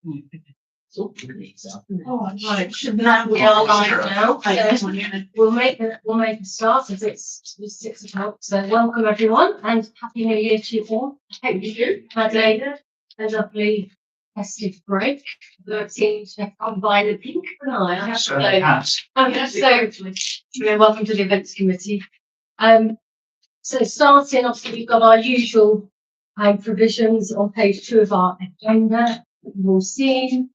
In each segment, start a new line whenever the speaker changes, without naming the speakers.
Oh, right. Now we are live now. So we'll make a start as it's 6 o'clock. So welcome everyone and happy New Year to you all. I hope you had a lovely festive break. That seems to have gone by the pink of an eye. I have to say. So welcome to the events committee. So starting, obviously we've got our usual provisions on page 2 of our agenda. You've all seen.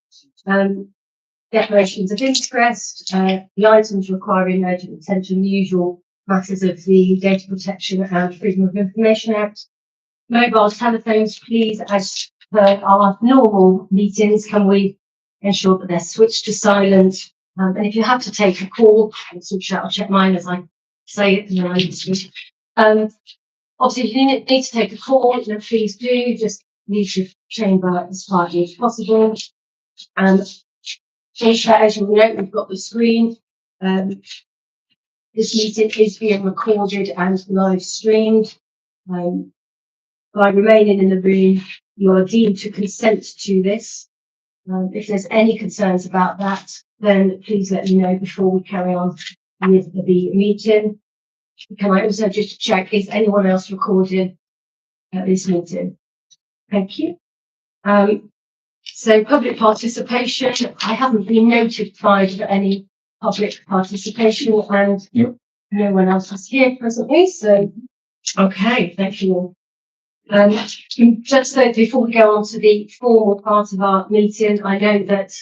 Declarations of interest, the items requiring urgent attention, the usual matters of the Data Protection and Freedom of Information Act. Mobile telephones, please, as per our normal meetings, can we ensure that they're switched to silent? And if you have to take a call, I'll check mine as I say it, and then I listen. Obviously, if you need to take a call, then please do just leave the chamber as quietly as possible. As you know, we've got the screen. This meeting is being recorded and live streamed. By remaining in the room, you are deemed to consent to this. If there's any concerns about that, then please let me know before we carry on with the meeting. Can I also just check, is anyone else recording at this meeting? Thank you. So public participation, I haven't been notified of any public participation and no one else is here presently, so okay, thank you all. Just so before we go on to the formal part of our meeting, I know that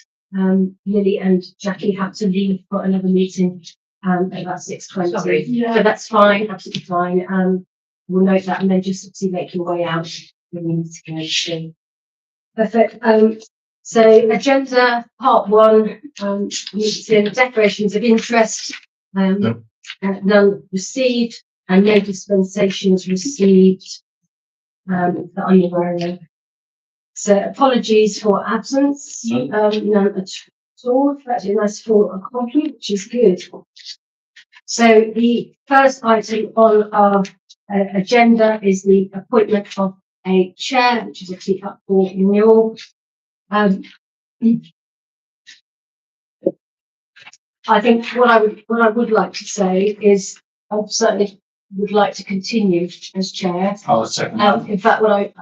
Lily and Jackie have to leave for another meeting at about 6:20. So that's fine, absolutely fine. We'll note that and then just obviously make your way out when you need to go. So. Perfect. So agenda part 1, meeting declarations of interest, none received and no dispensations received that I'm aware of. So apologies for absence, none at all. Actually, nice for a coffee, which is good. So the first item on our agenda is the appointment of a chair, which is actually up for renewal. I think what I would like to say is I certainly would like to continue as chair. In fact, what I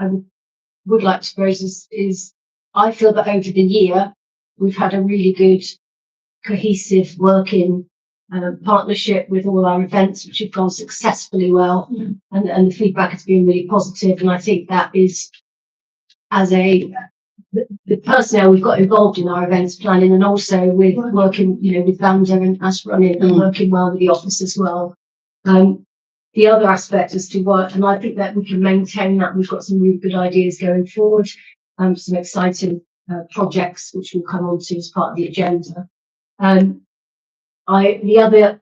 would like to propose is I feel that over the year we've had a really good cohesive working partnership with all our events, which have gone successfully well, and the feedback has been really positive. And I think that is, as the personnel we've got involved in our events planning, and also with working, with Vanda and us running and working well with the office as well. The other aspect is to work, and I think that we can maintain that. We've got some really good ideas going forward, some exciting projects which we'll come on to as part of the agenda. The other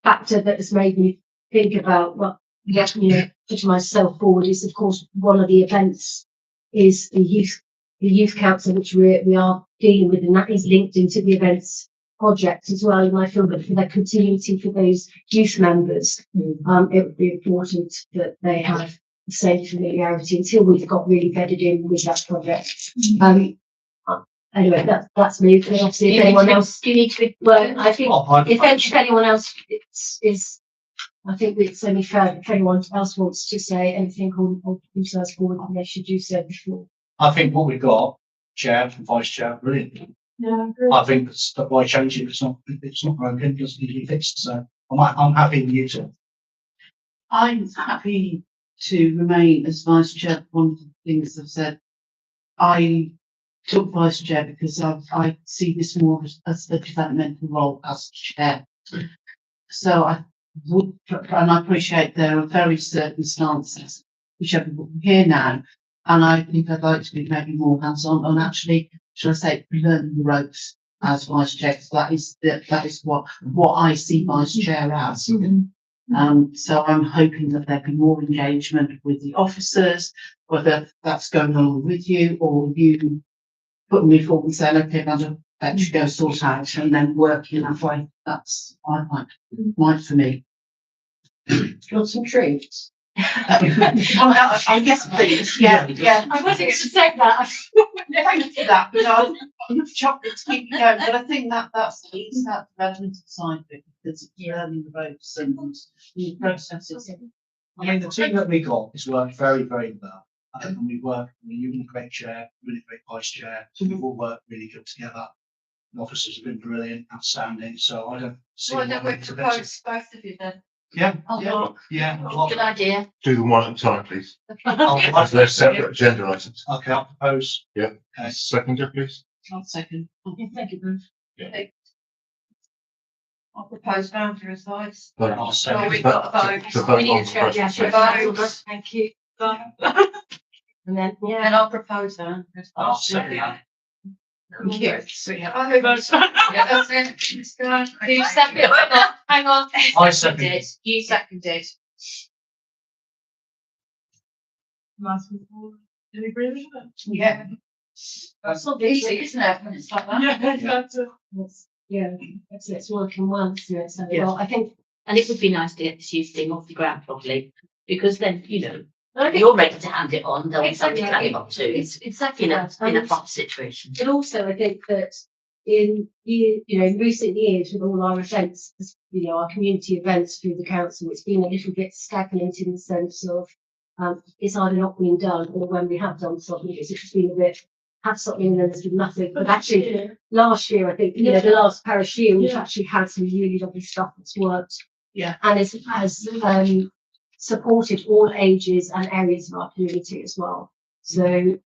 factor that has made me think about putting myself forward is, of course, one of the events is the youth council, which we are dealing with, and that is linked into the events project as well. And I feel that for their continuity for those youth members, it would be important that they have the same familiarity until we've got really bedded in with that project. Anyway, that's me. And obviously, if anyone else, do you need to? Well, I think if anyone else is, I think it's only fair if anyone else wants to say anything or themselves forward, they should do so before.
I think what we've got, chair and vice chair, brilliant.
Yeah,
I think that why change it? It's not broken. It doesn't need to be fixed. So I'm happy with you two.
I'm happy to remain as vice chair. One of the things I've said, I took vice chair because I see this more as a developmental role as chair. So I would, and I appreciate there are very circumstances which are here now, and I think I'd like to be maybe more hands-on on actually, should I say, learning the ropes as vice chair. So that is what I see vice chair as. So I'm hoping that there'll be more engagement with the officers, whether that's going along with you or you putting me forward and saying, okay, Madam, let you go sort out, and then working that way. That's what I like for me.
Got some treats.
I guess please, yeah.
I wasn't going to say that.
Thank you for that, but I've enough chocolate to keep you going, but I think that's that development side of it, because it's learning the ropes and the processes.
I mean, the team that we got is worked very, very well. And we work, you've been a great chair, really great vice chair, so we've all worked really good together. The officers have been brilliant, outstanding, so I don't see.
Why
why
don't we
it's a bit-
propose both of you then?
Yeah,
Oh,
yeah,
well,
yeah. Well,
good idea.
Do them one at a time, please.
I'll-
As they're separate agenda items.
Okay, I'll propose.
Yeah.
Okay.
Seconder, please.
I'll second.
Thank you, Bruce.
I'll propose boundary sides.
I'll second.
Oh, we've got a vote.
To vote
We need
on
to check, yeah,
the
check
question.
vote. Thank you. And then,
And
yeah.
I'll propose that.
I'll second that.
Yes. Yeah, that's it. It's done.
Who seconded? Hang on.
I second.
You seconded.
Do you agree with that?
Yeah.
That's not
Easy, isn't it, when it's like that?
Yeah, it's working well, so it's,
Yeah.
well, I think,
And it would be nice to get this youth thing off the ground properly, because then,
I think
you're ready to hand it on, there'll be something to hand it on to,
it's exactly
in a,
that.
in a
And-
proper situation.
But also, I think that in in recent years with all our events, our community events through the council, it's been a little bit stagnant in the sense of it's either not been done, or when we have done something, it's just been a bit have something and then there's been nothing. But actually, last year, I think the last parish year, we've actually had some really lovely stuff that's worked.
Yeah.
And has supported all ages and areas of our community as well. So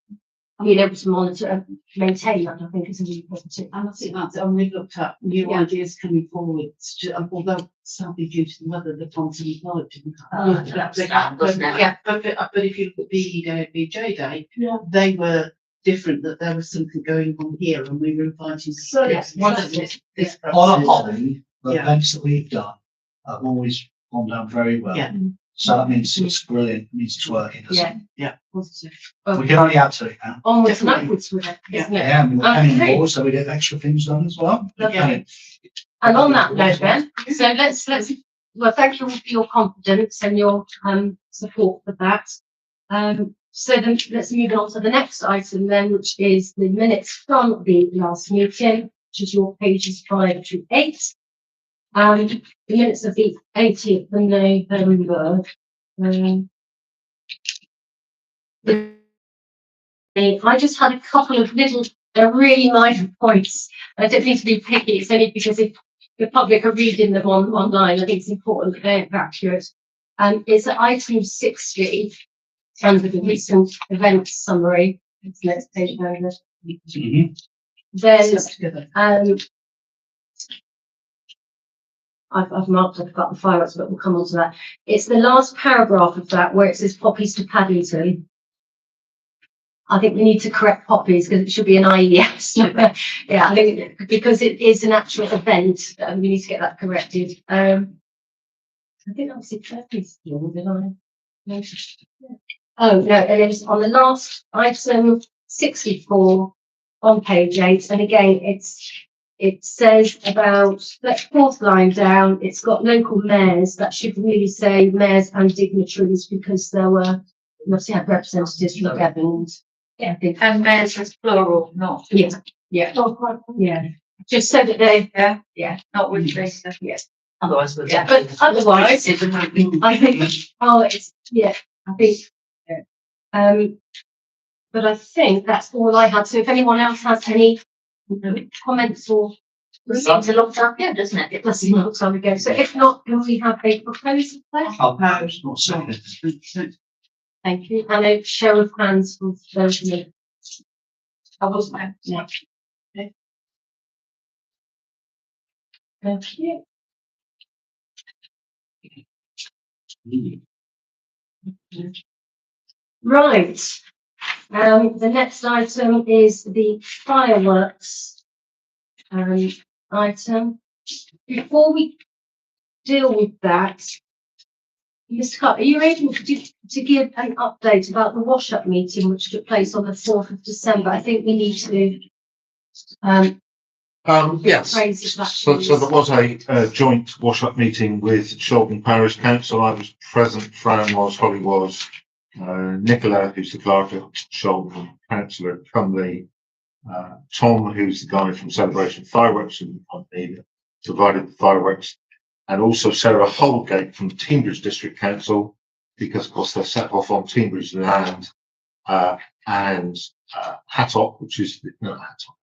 being able to monitor and maintain that, I think, is a really positive.
And I think that's, and we've looked at new
Yeah.
ideas coming forward, although sadly due to the weather, the ponds and the didn't
Oh,
have.
that's sad, wasn't it?
Yeah, but if you look at BE Day, BJ Day,
Yeah.
they were different, that there was something going on here, and we were inviting.
So,
yes, one of this
On a
process.
whole, the
Yeah.
events that we've done have always gone down very well.
Yeah.
So that means it's brilliant, it means it's working, doesn't it?
positive.
We can only add to it now.
Onwards and
Definitely.
upwards with it, isn't it?
Yeah, and we've got penny
Okay.
more, so we get extra things done as well.
Lovely. And on that note then, so let's, well, thank you all for your confidence and your support for that. So then let's move on to the next item then, which is the minutes from the last meeting, which is your pages 5 to 8. The minutes of the 18th of November. I just had a couple of little, really minor points. I don't need to be picky, it's only because if the public are reading them online, I think it's important that they're accurate. It's at item 60, under the recent events summary. It's the next page over.
Mhm.
There's,
Together.
I've marked, I've got the fireworks, but we'll come on to that. It's the last paragraph of that where it says poppies to Paddington. I think we need to correct poppies because it should be an IES. Yeah, I think because it is an actual event, we need to get that corrected. I think that was it. Did I? No. Oh, no, and it's on the last item 64 on page 8. And again, it says about the fourth line down, it's got local mayors. That should really say mayors and dignitaries because there were, we obviously had representatives from Devon. Yeah, I think.
And mayors is plural, not.
Yeah, yeah, yeah. Just so that they,
Not with this.
yes.
Otherwise, we'll
Yeah,
get.
but otherwise, I think, oh, it's, yeah, I think, but I think that's all I had. So if anyone else has any comments or.
Seems a long time ago, doesn't it?
It does seem a long time ago. So if not, can we have a proposal, please?
I'll propose, not second.
Thank you. And a show of hands for those of you.
I wasn't.
Yeah. Okay. Thank you. Right. The next item is the fireworks item. Before we deal with that, Mr. Clark, are you able to give an update about the wash-up meeting which took place on the 4th of December? I think we need to
Yes,
Phrases that
so
please.
there was a joint wash-up meeting with Shelburne Parish Council. I was present, Fran was, Holly was, Nicola, who's the clerk of Shelburne, Councillor Cumley, Tom, who's the guy from Celebration Fireworks, who provided the fireworks, and also Sarah Holgate from Teignbridge District Council, because of course they're set off on Teignbridge land, and Hattock, which is not Hattock,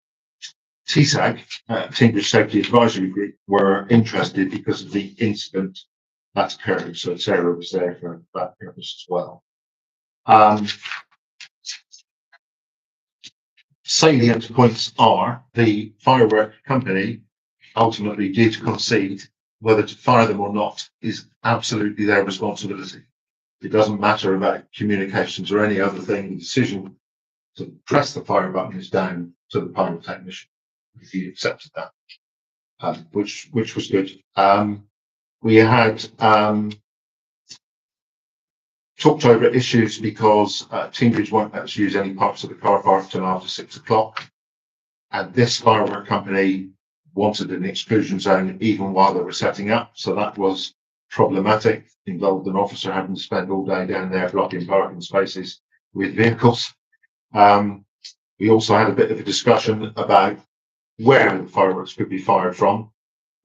TSAG, Teignbridge Safety Advisory Group, were interested because of the incident that occurred. So Sarah was there for that purpose as well. Salient points are the firework company ultimately did concede whether to fire them or not is absolutely their responsibility. It doesn't matter about communications or any other thing. The decision to press the fire button is down to the pyrotechnician. He accepted that, which was good. We had talked over issues because Teignbridge won't let us use any parts of the car park till after 6 o'clock, and this firework company wanted an exclusion zone even while they were setting up, so that was problematic. Involved an officer having to spend all day down there blocking parking spaces with vehicles. We also had a bit of a discussion about where the fireworks could be fired from,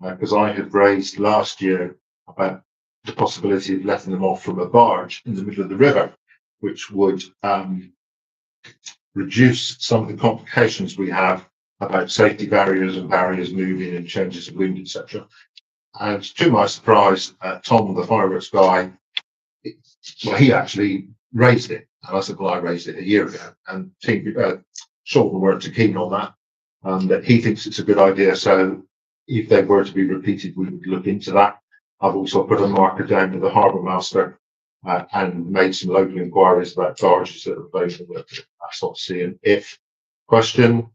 because I had raised last year about the possibility of letting them off from a barge in the middle of the river, which would reduce some of the complications we have about safety barriers and barriers moving and changes of wind, etc. And to my surprise, Tom, the fireworks guy, he actually raised it. And I said, well, I raised it a year ago. And Sean weren't too keen on that, that he thinks it's a good idea. So if they were to be repeated, we would look into that. I've also put a marker down to the harbour master and made some local inquiries about barges that are available at that sort of sea and if question.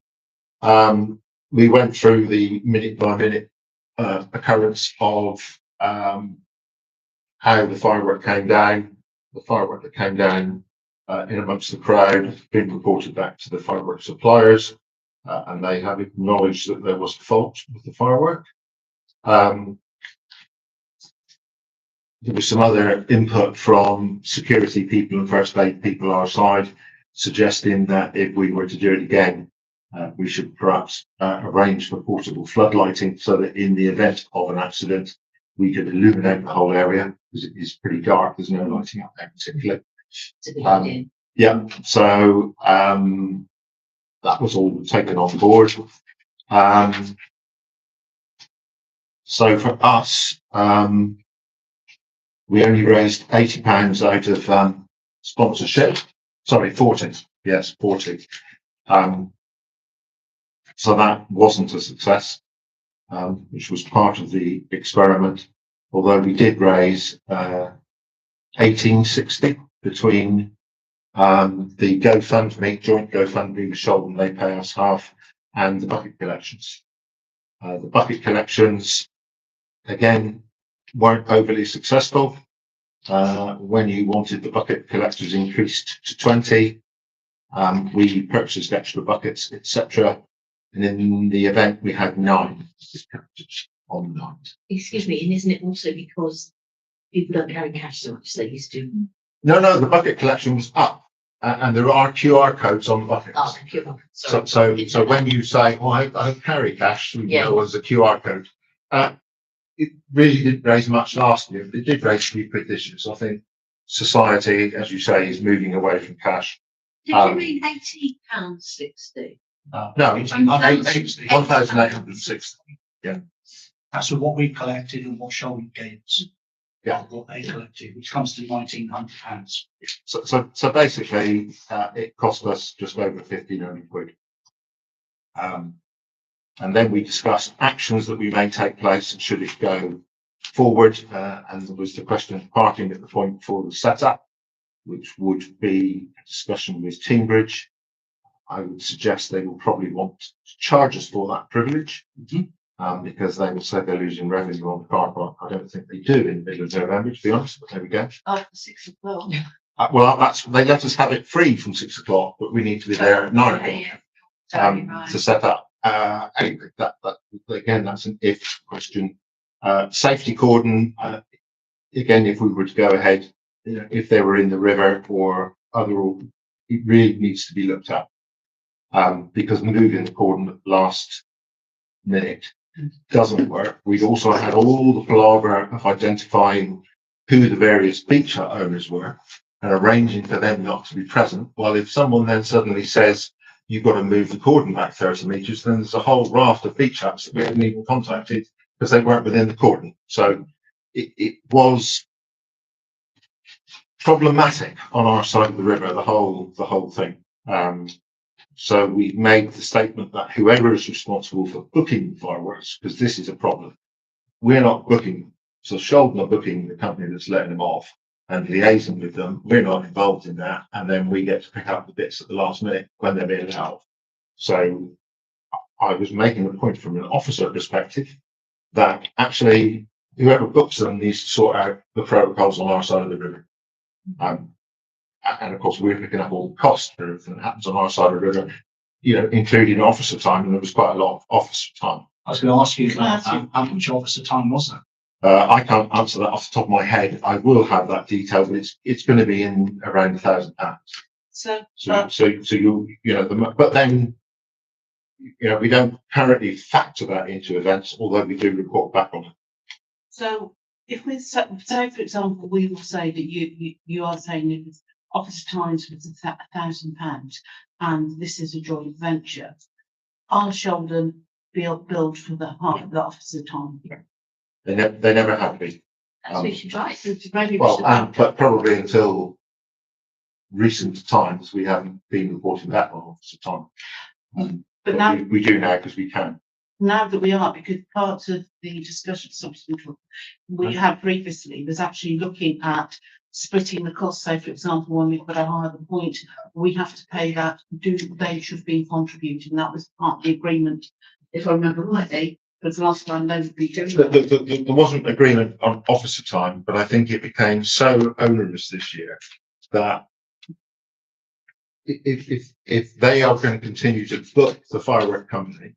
We went through the minute by minute occurrence of how the firework came down. The firework that came down in amongst the crowd has been reported back to the firework suppliers, and they have acknowledged that there was a fault with the firework. There was some other input from security people and first aid people our side, suggesting that if we were to do it again, we should perhaps arrange for portable floodlighting so that in the event of an accident, we could illuminate the whole area, because it is pretty dark. There's no lighting up there particularly. Yeah, so that was all taken on board. So for us, we only raised £80 out of sponsorship. Sorry, 40. Yes, 40. So that wasn't a success, which was part of the experiment. Although we did raise £18.60 between the GoFundMe, joint GoFundMe with Shelburne, they pay us half, and the bucket collections. The bucket collections, again, weren't overly successful. When you wanted the bucket collectors increased to 20, we purchased extra buckets, etc. And in the event, we had 9 on the night.
Excuse me, and isn't it also because people don't carry cash so much as they used to?
No, the bucket collection was up, and there are QR codes on buckets.
Oh, sorry.
So when you say, "Oh, I don't carry cash," there was a QR code. It really didn't raise much last year, but it did raise a few quid this year. So I think society, as you say, is moving away from cash.
Did you mean £18.60?
No, it's 1,860. Yeah.
That's what we collected and what Shelburne gave us.
Yeah.
What they collected, which comes to £1,900.
So basically, it cost us just over 1,500 quid. And then we discussed actions that we may take place and should it go forward. And there was the question of parking at the point for the setup, which would be a discussion with Teignbridge. I would suggest they will probably want to charge us for that privilege, because they will say they're losing revenue on the car park. I don't think they do in the middle of November, to be honest, but there we go.
After 6 o'clock.
Well, they let us have it free from 6 o'clock, but we need to be there at 9 o'clock
Right.
to set up. Anyway, that again, that's an if question. Safety cordon, again, if we were to go ahead, if they were in the river or other, it really needs to be looked at. Because moving the cordon at the last minute doesn't work. We've also had all the palaver of identifying who the various beach hut owners were and arranging for them not to be present. Well, if someone then suddenly says, you've got to move the cordon back 30 metres, then there's a whole raft of beach huts that we haven't even contacted because they weren't within the cordon. So it was problematic on our side of the river, the whole thing. So we made the statement that whoever is responsible for booking fireworks, because this is a problem, we're not booking. So Sheldon are booking the company that's letting them off and liaising with them. We're not involved in that. And then we get to pick up the bits at the last minute when they're being out. So I was making a point from an officer perspective that actually whoever books them needs to sort out the protocols on our side of the river. And of course, we're picking up all the costs for everything that happens on our side of the river, including officer time. And there was quite a lot of officer time.
I was going to ask you about how much officer time was that?
I can't answer that off the top of my head. I will have that detail, but it's going to be in around £1,000.
So,
But then, we don't currently factor that into events, although we do report back on it.
so if we say, for example, we will say that you are saying it was officer times was £1,000 and this is a joint venture. Are Sheldon billed for the half of the officer time?
They never have been.
That's we should try.
But probably until recent times, we haven't been reporting that on officer time.
But now
we do now because we can.
Now that we are, because part of the discussion subsequent we had previously was actually looking at splitting the cost. So, for example, when we've got a higher point, we have to pay that. They should be contributing? That was part of the agreement, if I remember rightly. Because last time they would be doing that.
There wasn't agreement on officer time, but I think it became so onerous this year that if they are going to continue to book the firework company,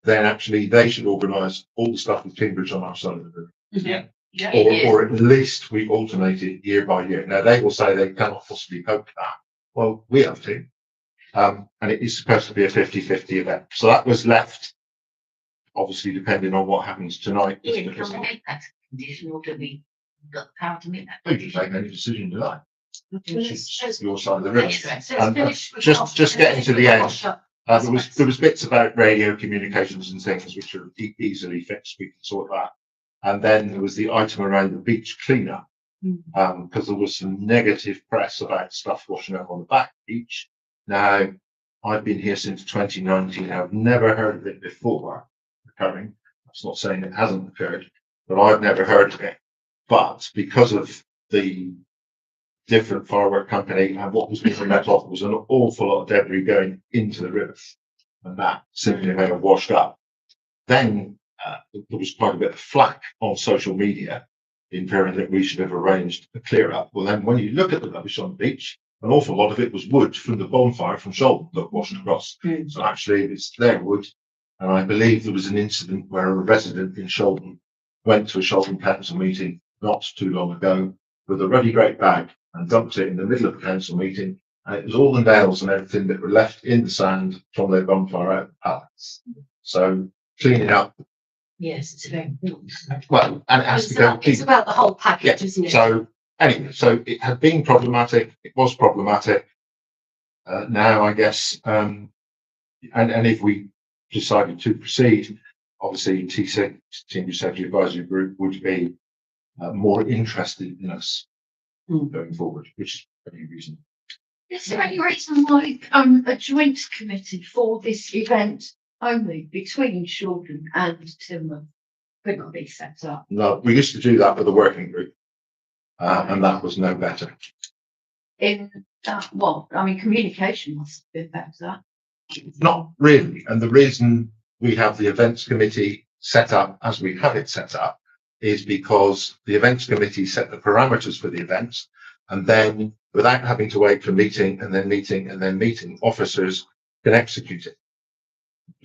then actually they should organise all the stuff with Cambridge on our side of the river.
Yeah.
Or at least we alternate it year by year. Now they will say they cannot possibly cope with that. Well, we have to. And it is supposed to be a 50-50 event. So that was left, obviously, depending on what happens tonight.
Can we make that condition or do we got the power to make that?
We can make any decision tonight.
Let's-
Your side of the river.
let's
And
finish with
just
officers.
getting to the end.
That's
There was bits about radio communications and things which are easily fixed. We can sort that. And then there was the item around the beach cleanup, because there was some negative press about stuff washing up on the back beach. Now, I've been here since 2019. I've never heard of it before occurring. That's not saying it hasn't occurred, but I've never heard of it. But because of the different firework company and what was being let off, was an awful lot of debris going into the river, and that simply may have washed up. Then there was quite a bit of flack on social media inferring that we should have arranged a clear up. Well, then when you look at the rubbish on the beach, an awful lot of it was wood from the bonfire from Sheldon that washed across. So actually it's their wood. And I believe there was an incident where a resident in Sheldon went to a Sheldon council meeting not too long ago with a ruddy great bag and dumped it in the middle of the council meeting. And it was all the nails and everything that were left in the sand from their bonfire out of the pallets. So cleaning up,
Yes, it's very important.
well, and it has to go.
It's about the whole package, isn't it?
So anyway, so it had been problematic. It was problematic. Now, I guess, and if we decided to proceed, obviously, TSEC, Team Safety Advisory Group, would be more interested in us going forward, which is very reasonable.
Is there any reason why a joint committee for this event only between Sheldon and Timber could not be set up?
No, we used to do that with a working group, and that was no better.
In that, well, I mean, communication must be better.
Not really. And the reason we have the events committee set up as we have it set up is because the events committee set the parameters for the events, and then without having to wait for meeting and then meeting and then meeting, officers can execute it.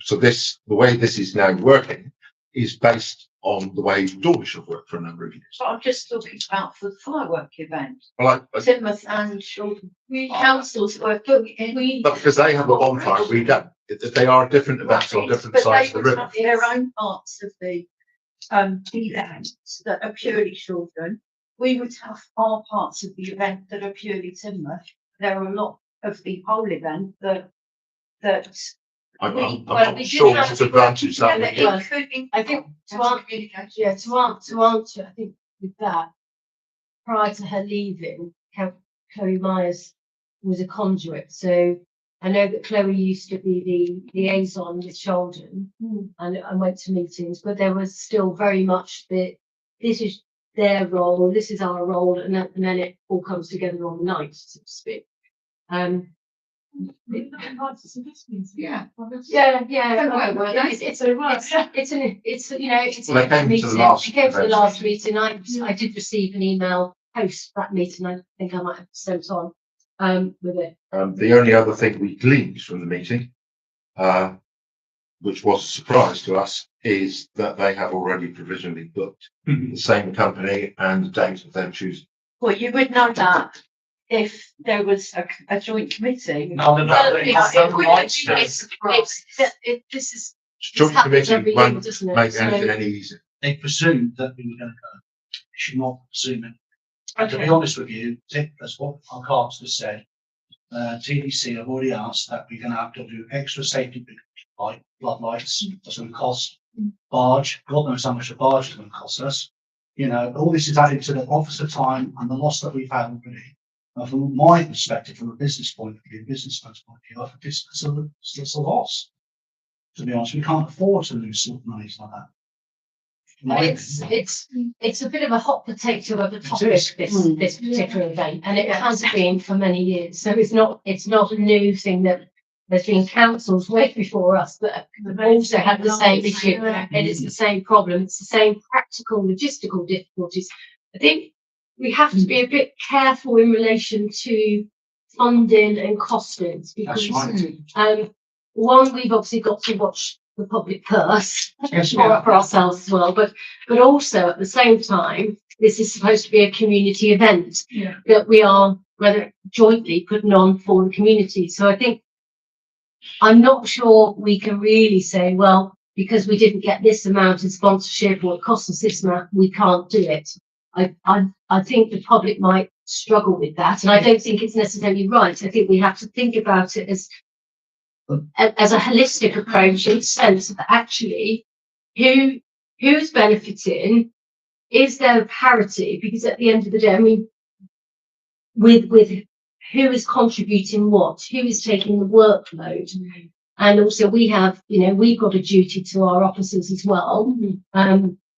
So the way this is now working is based on the way Dawlish have worked for a number of years.
But I'm just talking about for the firework event,
Well,
Timoth and Shoreham.
We councils were,
but because they have a bonfire, we don't. They are different events on different
But
sides
they
of the
would
river.
have their own parts of the events that are purely Shoreham. We would have our parts of the event that are purely Timoth. There are a lot of the whole event that
I'm
well,
not
we did
sure
have
what
to
advantage that
Yeah,
would
yeah.
be.
I
think to answer, I think with that, prior to her leaving, Chloe Myers was a conduit. So I know that Chloe used to be the liaison with Sheldon and went to meetings, but there was still very much that this is their role, this is our role, and then it all comes together on the night, so to speak.
Yeah.
Yeah. It's you know, it's
Well, they came to the
meeting.
last
She came to the
event.
last meeting. I did receive an email post that meeting. I think I might have sent on with it.
The only other thing we gleaned from the meeting, which was a surprise to us, is that they have already provisionally booked the same company and the date of their choosing.
Well, you would know that if there was a joint committee.
No,
This is
Joint
happens every
committee
year,
won't
doesn't it?
make
So-
anything any easier.
They presumed that we were going to go. They should not presume it. And to be honest with you, that's what our cards have said. TDC have already asked that we're going to have to do extra safety like floodlights. That's going to cost. Barge, God knows how much a barge is going to cost us. You know, all this is added to the officer time and the loss that we've had already. From my perspective, from a business point of view, businessman's point of view, I think it's a loss. To be honest, we can't afford to lose sort of monies like that.
It's a bit of a hot potato of a topic,
is.
this particular event, and it has been for many years. So it's not a new thing that there's been councils way before us that have also had the same issue, and it's the same problem. It's the same practical, logistical difficulties. I think we have to be a bit careful in relation to funding and costings because
That's right.
one, we've obviously got to watch the public purse
Yes,
for ourselves as well, but also at the same time, this is supposed to be a community event that we are, whether jointly, putting on for the community. So I think I'm not sure we can really say, well, because we didn't get this amount in sponsorship or it costs us this amount, we can't do it. I think the public might struggle with that, and I don't think it's necessarily right. I think we have to think about it as a holistic approach in the sense that actually who's benefiting, is there parity? Because at the end of the day, I mean, with who is contributing what, who is taking the workload, and also we've got a duty to our officers as well,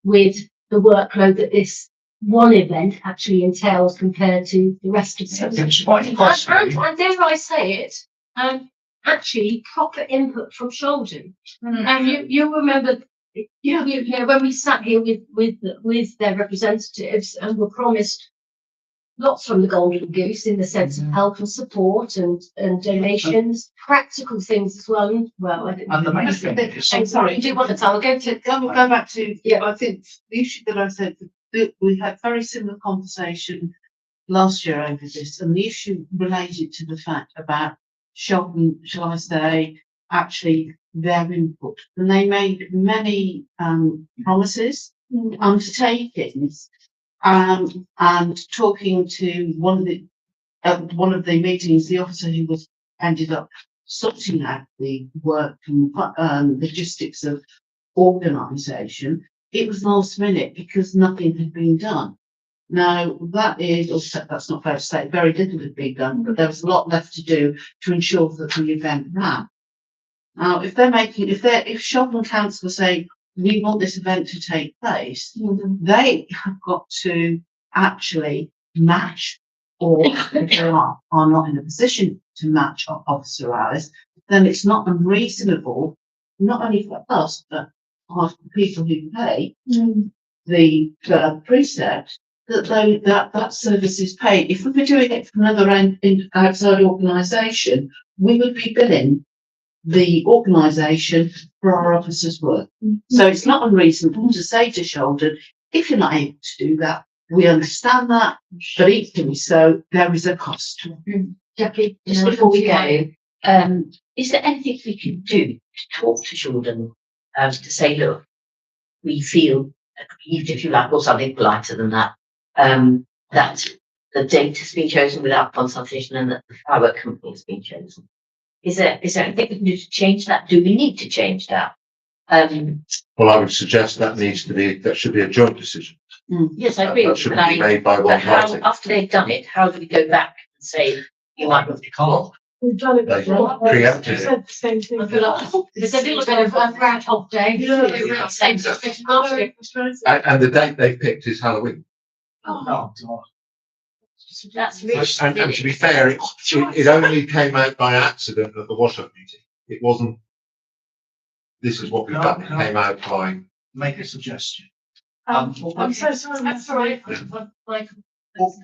with the workload that this one event actually entails compared to the rest of them.
It's quite costly.
And dare I say it, actually proper input from Sheldon. And you remember, when we sat here with their representatives and were promised lots from the Golden Goose in the sense of help and support and donations, practical things as well.
And the main thing is,
I'm sorry, do you want to tell?
Go back to, I think the issue that I said, that we had very similar conversation last year over this, and the issue related to the fact about Sheldon, shall I say, actually their input. And they made many promises, undertakings, and talking to one of the meetings, the officer who ended up sorting out the work and logistics of organisation, it was last minute because nothing had been done. Now that's not fair to say, very little had been done, but there was a lot left to do to ensure that the event ran. Now, if Sheldon Council are saying we want this event to take place, they have got to actually match, or if they are not in a position to match our officer hours, then it's not unreasonable, not only for us, but for the people who pay the precept, that service is paid. If we were doing it from another outside organisation, we would be billing the organisation for our officers' work. So it's not unreasonable to say to Sheldon, if you're not able to do that, we understand that, but equally so, there is a cost.
Jackie, just before we go, is there anything we can do to talk to Jordan, to say, look, we feel, even if you like, or something politer than that, that the date has been chosen without consultation and that the firework company has been chosen? Is there anything we can do to change that? Do we need to change that?
Well, I would suggest that should be a joint decision.
Yes, I agree.
That shouldn't be made by one
But how,
party.
after they've done it, how do we go back and say, you might not
You can't.
We've done it
They
before.
preempted it.
Said the same thing.
I feel like there's a little bit of a Groundhog Day.
Yeah.
Same situation last year.
And the date they picked is Halloween.
Oh, God.
That's really.
And to be fair, it only came out by accident at the wash-up meeting. It wasn't, this is what we've done. It came out by,
Make a suggestion.
I'm so sorry. That's all right.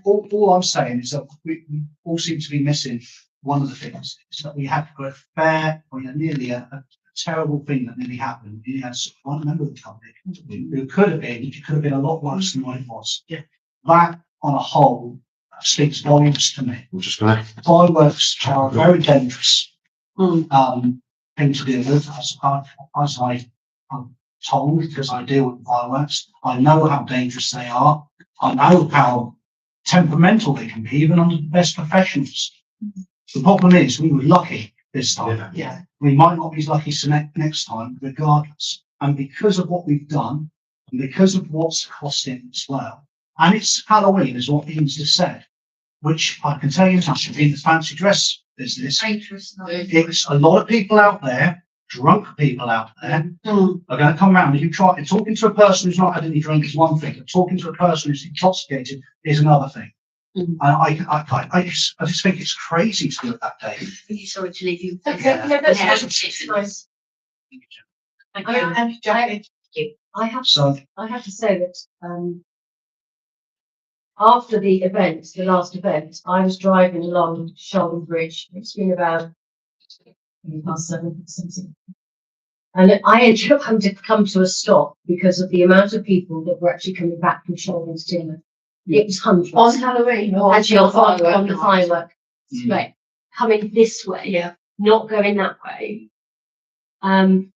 All I'm saying is that we all seem to be missing one of the things, is that we had a fair, or nearly a terrible thing that nearly happened. You had one member of the public who could have been a lot worse than what it was.
Yeah.
That, on a whole, speaks volumes to me.
we're just gonna,
Fireworks are a very dangerous
Mm.
thing to deal with, as I'm told, because I deal with fireworks. I know how dangerous they are. I know how temperamental they can be, even under the best professionals. The problem is, we were lucky this time.
Yeah.
We might not be lucky next time, regardless. And because of what we've done, and because of what's costing as well, and it's Halloween, is what Ian's just said, which I can tell you now, should be in the fancy dress business.
Dangerous.
It's a lot of people out there, drunk people out there,
Mm.
are going to come around. If you try talking to a person who's not had any drink is one thing, but talking to a person who's intoxicated is another thing.
Mm.
And I just think it's crazy to do it that day.
Really sorry to leave you.
Okay, no, that's
Yeah.
nice.
Thank
I-
you.
And Jackie.
I have
So
I have to say that after the event, the last event, I was driving along Sheldon Bridge. It's been about past 7 something. And I ended up having to come to a stop because of the amount of people that were actually coming back from Sheldon to Teignmouth. It was hundreds.
On Halloween or
Actually, on the firework.
Mm.
Right, coming this way,
Yeah.
not going that way.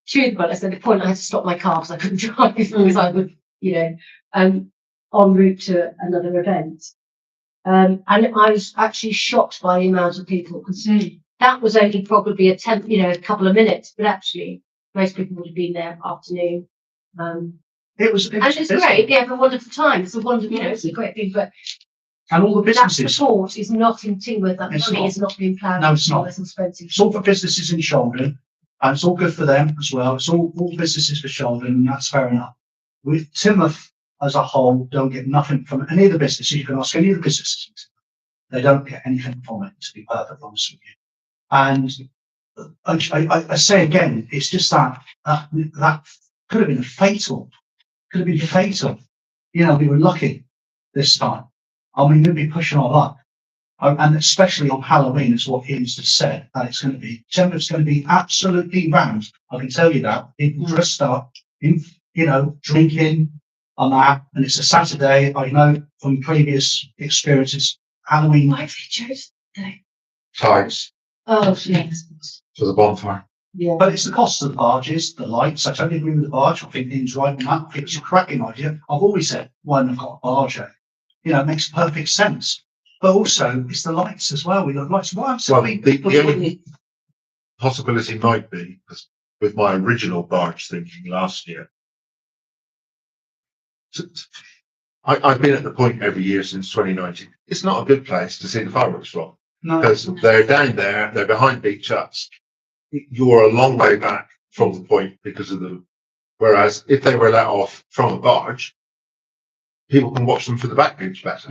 Truth, but I said the point I had to stop my car because I couldn't drive because I would, en route to another event. And I was actually shocked by the amount of people because that was only probably a couple of minutes, but actually most people would have been there afternoon.
it was,
And it's great. Yeah, have a wonderful time. It's a wonderful, it's a great thing, but
and all the
that
businesses.
support is not in Teignmouth. That
It's
money
not.
is not being planned.
No, it's not.
It's expensive.
It's all for businesses in Sheldon, and it's all good for them as well. It's all businesses for Sheldon, and that's fair enough. With Teignmouth as a whole, don't get nothing from any of the businesses. You can ask any of the businesses. They don't get anything from it, to be perfectly honest with you. And I say again, it's just that could have been fatal. Could have been fatal. We were lucky this time. I mean, we'd be pushing our luck. And especially on Halloween, is what Ian's just said, that it's going to be, Teignmouth's going to be absolutely rammed. I can tell you that. People dressed up, drinking on that. And it's a Saturday. I know from previous experiences, Halloween.
Why have you chosen today?
tides
Oh, yes.
for the bonfire.
Yeah.
But it's the cost of the barges, the lights. I totally agree with the barge. I think Ian's right on that. I think it's a cracking idea. I've always said, why not got a barge out? It makes perfect sense. But also, it's the lights as well. We've got lights. Why
Well, the only possibility might be, because with my original barge thinking last year, I've been at the point every year since 2019. It's not a good place to see the fireworks from,
No,
because they're down there, they're behind beach huts. You're a long way back from the point because of whereas if they were let off from a barge, people can watch them for the back beach better.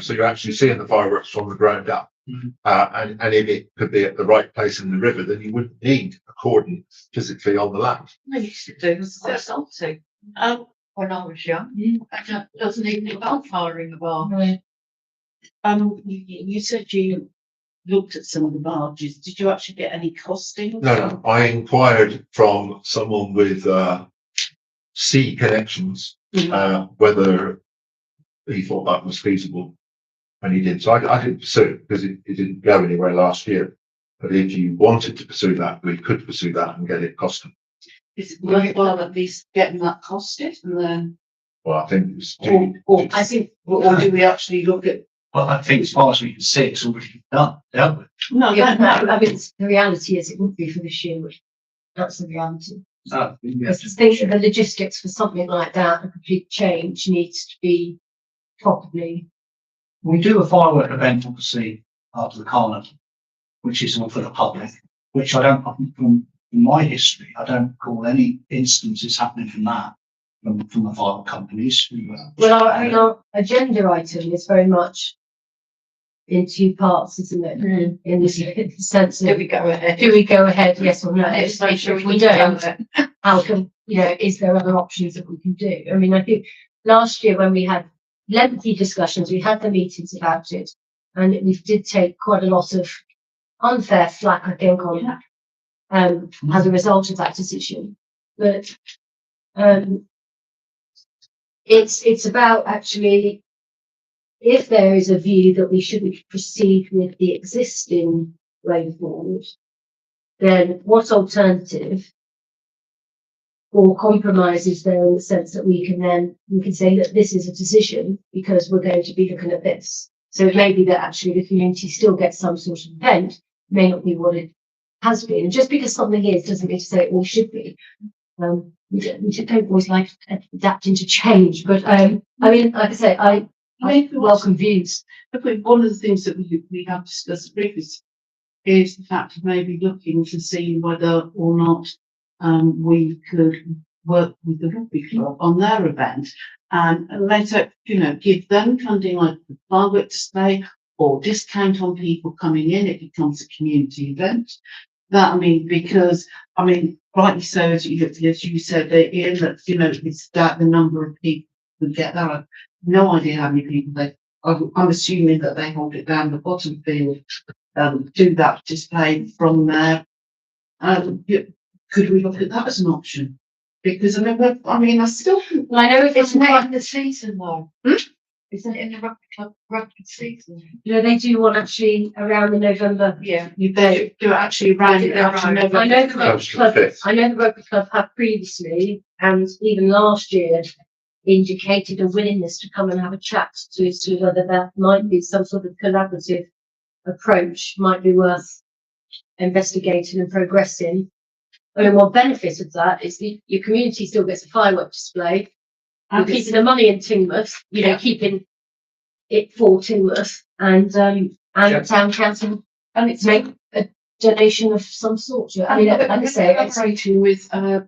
So you're actually seeing the fireworks from the ground up.
Mhm.
And if it could be at the right place in the river, then you wouldn't need a cordon physically on the land.
I used to do this also. When I was young, I wasn't even a bonfire in the bar.
You said you looked at some of the barges. Did you actually get any costing?
No, I inquired from someone with sea connections, whether he thought that was feasible, and he did. So I didn't pursue it because it didn't go anywhere last year. But if you wanted to pursue that, we could pursue that and get it costed.
Is it worthwhile at least getting that costed and then,
Well, I think it's
I think,
or do we actually look at?
Well, I think as far as we can see, it's already done, dealt with.
No,
yeah,
no,
no, I mean, the reality is it would be for this year, which that's the reality.
So, we have
Because
to-
the logistics for something like that, a complete change needs to be properly.
We do a firework event, obviously, after the carnival, which is all for the public, which I don't, from my history, I don't recall any instances happening from that, from the firework companies.
Well, I mean, our agenda item is very much in two parts, isn't it? In this sense
Do
of,
we go ahead?
do we go ahead, yes or no?
Yes, I'm sure
If
we
we
don't.
don't, how can, is there other options that we can do? I mean, I think last year when we had lengthy discussions, we had the meetings about it, and we did take quite a lot of unfair flack, I think, on as a result of that decision. But it's about actually, if there is a view that we shouldn't proceed with the existing way forward, then what alternative or compromise is there in the sense that we can say that this is a decision because we're going to be looking at this. So it may be that actually the community still gets some sort of event, may not be what it has been. And just because something is doesn't mean to say it all should be. We don't always like adapting to change, but I mean, like I say, I welcome views.
I think one of the things that we have discussed previously is the fact of maybe looking to see whether or not we could work with the rugby club on their event and later, give them funding like the firework display or discount on people coming in. It becomes a community event. Because rightly so, as you said, Ian, that it's that the number of people who get that. I've no idea how many people I'm assuming that they hold it down the bottom field, do that display from there. Could we look at that as an option? Because I still think.
Well, I know if it's
Isn't it
not,
in the season though? Isn't it in the rugby club rugby season?
they do one actually around the November.
Yeah.
You do it actually around it.
I know the rugby
Close to the
club.
fifth.
I know the rugby club have previously, and even last year, indicated a willingness to come and have a chat to whether that might be some sort of collaborative approach, might be worth investigating and progressing. I mean, one benefit of that is your community still gets a firework display. You're keeping the money in Tingmouth, keeping it for Tingmouth, and town council, and it's make a donation of some sort. I mean, like I say, it's
collaborating with a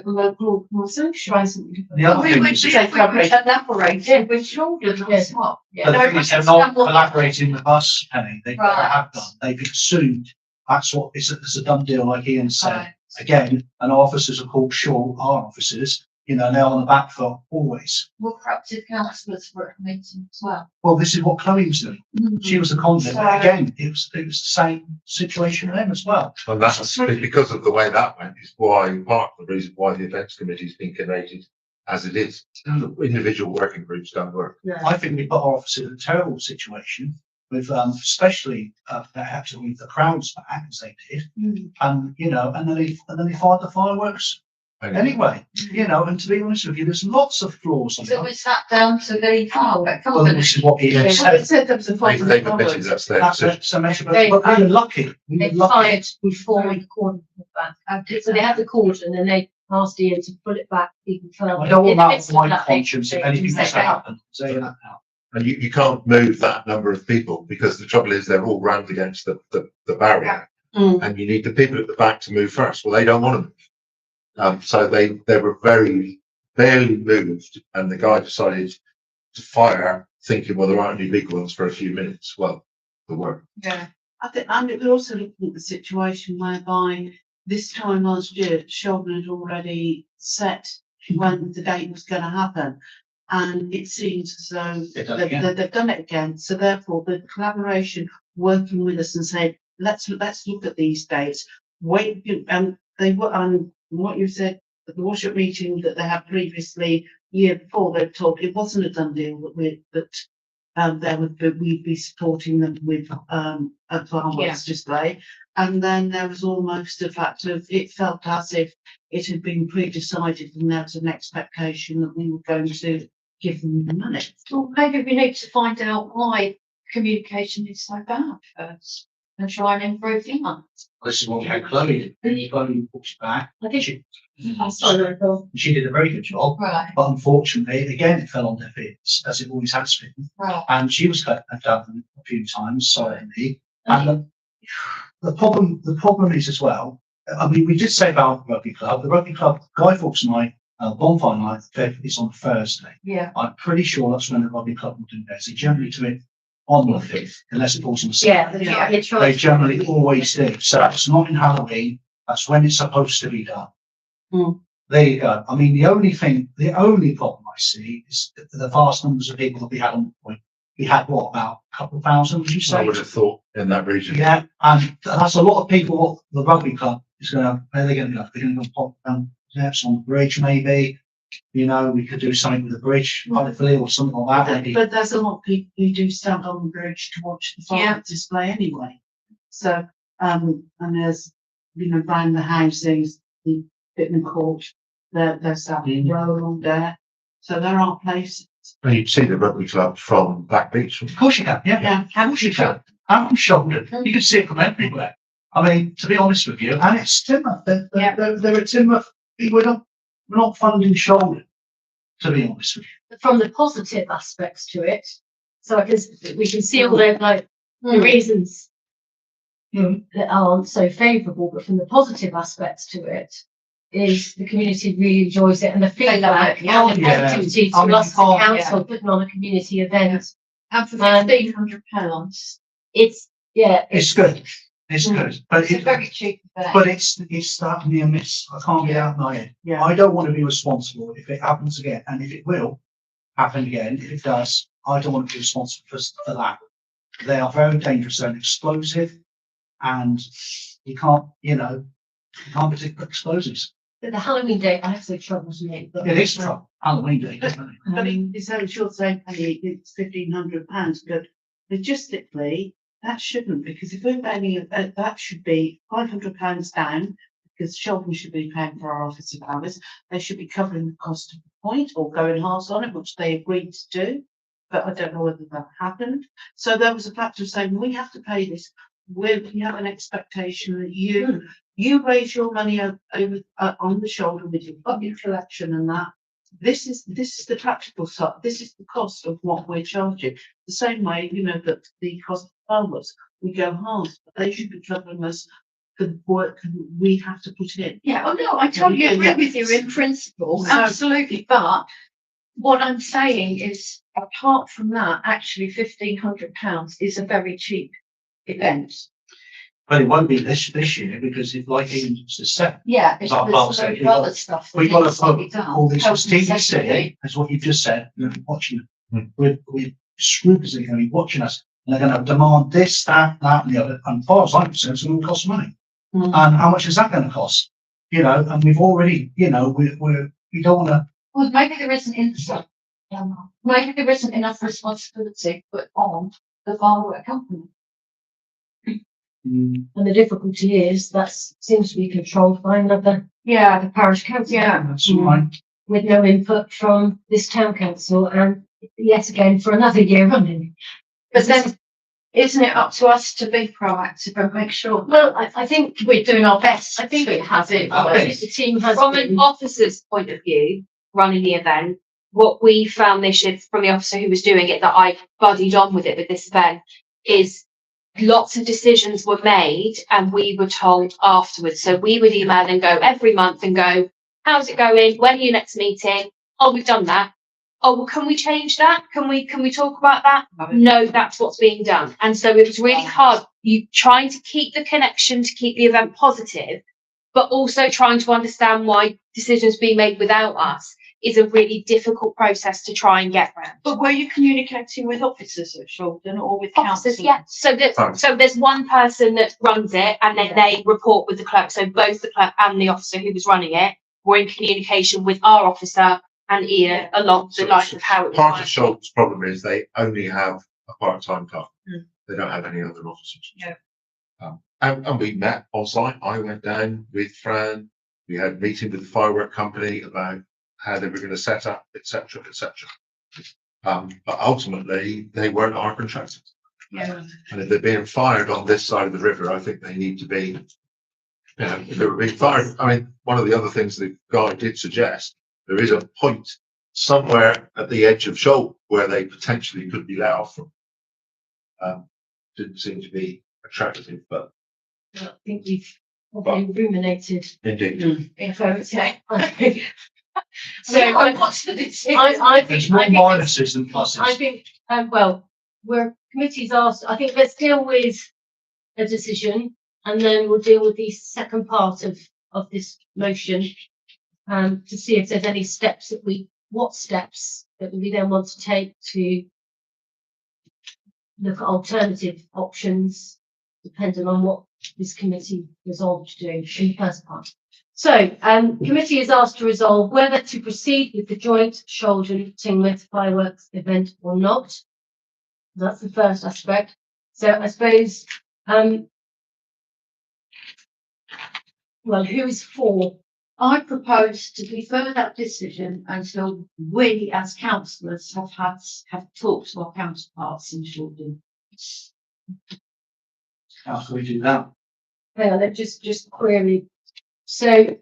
local organisation.
The other thing
We
is,
should collaborate with children as well.
the thing is, they're not collaborating with us, Penny. They have done. They've assumed that's what it's a done deal, like Ian said. Again, and officers are called short, our officers, they're on the back foot always.
Well, perhaps if councillors were at a meeting as well.
Well, this is what Chloe was doing. She was the conduit. But again, it was the same situation with them as well.
And that's because of the way that went, is why part of the reason why the events committee has been collated as it is. Individual working groups don't work.
I think we put our officers in a terrible situation with, especially perhaps with the crowds back as they did, and then they fired the fireworks anyway. And to be honest with you, there's lots of flaws in
So
it.
was that down to the firework
Well,
company?
this is what Ian
They
said.
said there was a
They've
fight.
admitted that's their decision.
That's a measure, but we were lucky. We
They
were lucky.
fired before the cordon was back. So they had the cordon and then they asked Ian to pull it back even further.
I don't want
In the
that
midst
on
of
my
that, they-
conscience if
they
anything was to
said,
happen. Saying that now.
And you can't move that number of people because the trouble is they're all rammed against the barrier. And you need the people at the back to move first. Well, they don't want to move. So they were very barely moved, and the guy decided to fire, thinking, well, there aren't any big ones for a few minutes. Well, there were.
Yeah, I think, and we're also looking at the situation whereby this time last year, Sheldon had already set when the date was going to happen. And it seems as though
They've done it again.
they've done it again. So therefore, the collaboration working with us and saying, let's look at these dates. Wait, and they were, what you said, at the worship meeting that they had previously, year before, they told it wasn't a done deal that we'd be supporting them with a fireworks display. And then there was almost a fact of, it felt as if it had been pre-decided and there was an expectation that we were going to give them the money.
Well, maybe we need to find out why communication is so bad first and try and improve that.
This is what we had Chloe did. Chloe pushed back.
I think
She
she
did a very good job,
Right,
but unfortunately, again, it fell on deaf ears, as it always has been.
right.
And she was cut down a few times, silently. And the problem is as well, I mean, we did say about rugby club, the rugby club, Guy Fawkes night, bonfire night is on Thursday.
Yeah.
I'm pretty sure that's when the rugby club will do theirs. They generally do it on the 5th, unless it falls on the 6th.
yeah, it's
They
right.
generally always do. So it's not in Halloween, that's when it's supposed to be done.
Mm.
There you go. I mean, the only problem I see is the vast numbers of people that we had on the point. We had what, about a couple of thousand, would you
I
say?
would have thought in that region.
Yeah, and that's a lot of people. What the rugby club is going to, where they're going to go? They're going to go pop down steps on the bridge, maybe. You know, we could do something with the bridge, hopefully, or something like that. Maybe.
But there's a lot of people who do stand on the bridge to watch the fireworks display anyway. So, and there's, around the houses, the Pitman Court, they're standing row along there. So there are places.
And you'd see the rugby club from Black Beach.
Of course you can, yeah.
Yeah.
Of course you can. Hampton shouldered. You can see it from everywhere. I mean, to be honest with you, and it's timber. They're a timber. We're not funding shoulder, to be honest with you.
From the positive aspects to it, so we can see all the the reasons that aren't so favourable, but from the positive aspects to it, is the community really enjoys it and the feedback
Yeah.
and the
Yeah.
positivity to
I mean,
us, the
oh,
council putting on a community event.
And for
Um,
£1,500,
It's
It's good. It's good. But
it's a very cheap event.
but it's that near miss. I can't get out of my head.
Yeah.
I don't want to be responsible if it happens again, and if it will happen again, if it does, I don't want to be responsible for that. They are very dangerous and explosive, and you can't predict explosives.
the Halloween day. I have to say troubles me, but
It is trouble. Halloween day, definitely.
I mean, it's only short saying it's £1,500, but logistically, that shouldn't, because if we're paying, that should be £500 down, because Sheldon should be paying for our office of hours. They should be covering the cost of the point or going halves on it, which they agreed to do. But I don't know whether that happened. So there was a factor of saying, we have to pay this. We have an expectation that you raise your money over on the shoulder with your public collection and that. This is the practical side. This is the cost of what we're charging. The same way, that the cost of fireworks, we go halves, but they should be covering us for the work that we have to put in.
Yeah, oh no, I totally agree with you in principle,
So-
absolutely, but what I'm saying is, apart from that, actually £1,500 is a very cheap event.
But it won't be this year because it's like Ian just said.
Yeah, there's
Like
there's
Bob
loads
said,
of
we've got-
other stuff. that
We've got
needs
to
to be
put
done.
all this
Health and
TV
safety.
city, as what you've just said, watching.
Mm.
We're scrupulously going to be watching us. And they're going to demand this, that, and the other. And as far as I'm concerned, it's going to cost money.
Mm.
And how much is that going to cost? And we've already, we don't want to.
Well, maybe there isn't maybe there isn't enough responsibility put on the firework company.
and the difficulty is that seems to be controlled by the parish council.
Yeah.
That's all right.
With no input from this town council and yet again for another year running.
But then, isn't it up to us to be proactive and make sure
Well, I think
we're doing our best?
I think it has it.
I think the team has
From
been-
an officer's point of view, running the event, what we found this year from the officer who was doing it, that I buddied on with it with this event, is lots of decisions were made and we were told afterwards. So we would email and go every month and go, how's it going? When are your next meeting? Oh, we've done that. Oh, well, can we change that? Can we talk about that? No, that's what's being done. And so it was really hard. You trying to keep the connection, to keep the event positive, but also trying to understand why decisions being made without us. is a really difficult process to try and get around.
But were you communicating with officers at Shaldon or with
Officers,
council?
yeah. So there's one person that runs it, and then they report with the clerk. So both the clerk and the officer who was running it were in communication with our officer and Ian along the lines of how it was.
Part of Shaldon's problem is they only have a part-time clerk.
Mm.
They don't have any other officers.
Yeah.
And we met on site. I went down with Fran. We had a meeting with the firework company about how they were going to set up, etc., etc. But ultimately, they weren't our contractors.
Yeah.
And if they're being fired on this side of the river, I think they need to be, if they were being fired, I mean, one of the other things the guy did suggest, there is a point somewhere at the edge of Shoal where they potentially could be let off from. Didn't seem to be attractive, but
I think we've probably ruminated.
indeed.
If I would say.
So what's the decision?
There's more minuses than pluses.
I think, well, committee's asked, I think let's deal with a decision and then we'll deal with the second part of this motion. To see if there's any steps what steps that we then want to take to look at alternative options, depending on what this committee resolved to do in the first part. So, committee is asked to resolve whether to proceed with the joint Shaldon-Tingmouth fireworks event or not. That's the first aspect. So I suppose, well, who is for?
I propose to defer that decision until we as councillors have talked to our counterparts in Shaldon.
How can we do that?
Hang on, let's just query. So,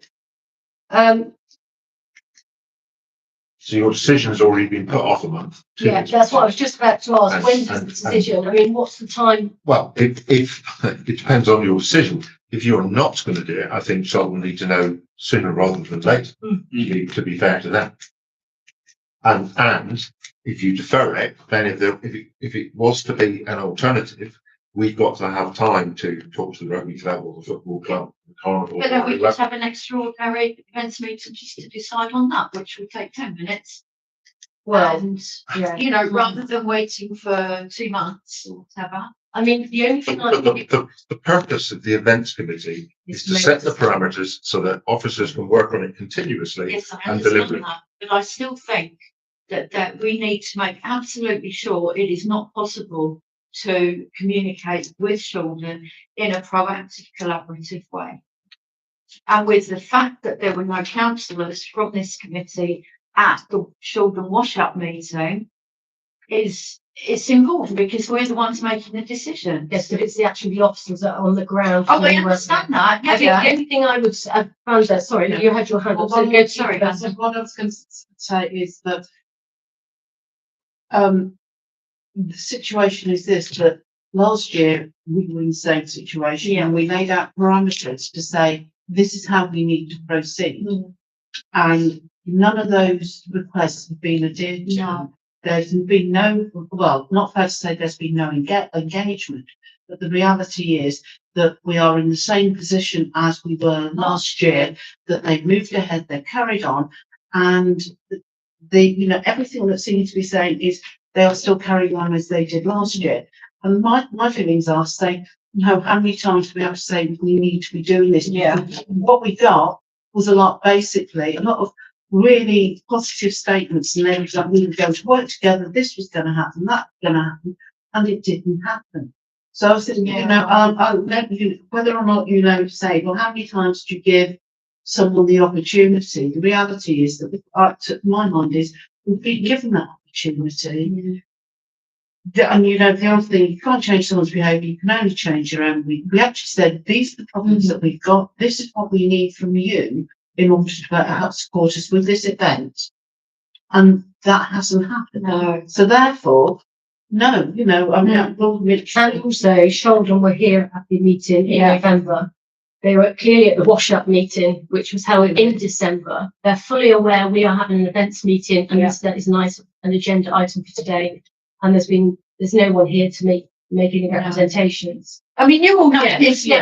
So your decision has already been put off a month.
yeah, that's what I was just about to ask. When does the decision? I mean, what's the time?
Well, if it depends on your decision. If you're not going to do it, I think Shaldon need to know sooner rather than later, to be fair to them. And if you defer it, then if it was to be an alternative, we've got to have time to talk to the rugby club or the football club, the carnival.
But then we just have an extraordinary events meeting just to decide on that, which will take 10 minutes.
Well,
And,
yeah.
you know, rather than waiting for 2 months or whatever.
I mean, the only thing I
The purpose of the events committee is to set the parameters so that officers can work on it continuously
Yes, I
and deliver
understand
it.
that, but I still think that we need to make absolutely sure it is not possible to communicate with children in a proactive, collaborative way. And with the fact that there were no councillors from this committee at the children wash-up meeting it's important because we're the ones making the decision.
Yes, but it's the officers that are on the ground.
Oh, I understand that.
I think the only thing I would, found that, sorry, you had your hand up. So go, sorry.
What I was going to say is that the situation is this, that last year we were in the same situation and we laid out parameters to say this is how we need to proceed. And none of those requests have been adhered to.
No.
There's been no, well, not fair to say there's been no engagement, but the reality is that we are in the same position as we were last year, that they've moved ahead, they've carried on, and everything that seems to be saying is they are still carrying on as they did last year. And my feelings are saying, no, how many times do we have to say we need to be doing this?
Yeah.
What we got was a lot of really positive statements, and then like, we were going to work together, this was going to happen, that was going to happen, and it didn't happen. So I was thinking, whether or not, say, well, how many times do you give someone the opportunity? The reality is that, to my mind, is we've been given that opportunity. And the other thing, you can't change someone's behaviour, you can only change your own. We actually said, these are the problems that we've got, this is what we need from you in order to help support us with this event. And that hasn't happened.
No.
So therefore, no, I mean,
and also Shaldon were here at the meeting in November. They were clearly at the wash-up meeting, which was held in December. They're fully aware we are having an events meeting, and that is an agenda item for today. And there's no one here to make any representations.
I mean, you all know
this.
So,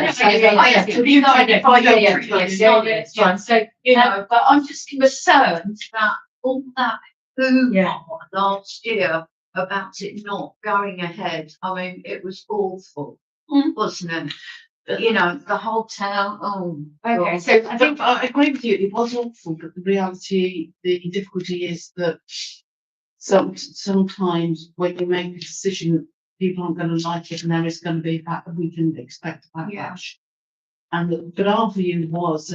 but I'm just concerned that all that hoo
Yeah.
last year about it not going ahead. I mean, it was awful, wasn't it? You know, the whole town, oh.
Okay,
God.
so I think
I agree with you, it was awful, but the reality, the difficulty is that sometimes when you make a decision, people aren't gonna like it, and there is gonna be we can expect a
Yeah.
backlash. But our view was,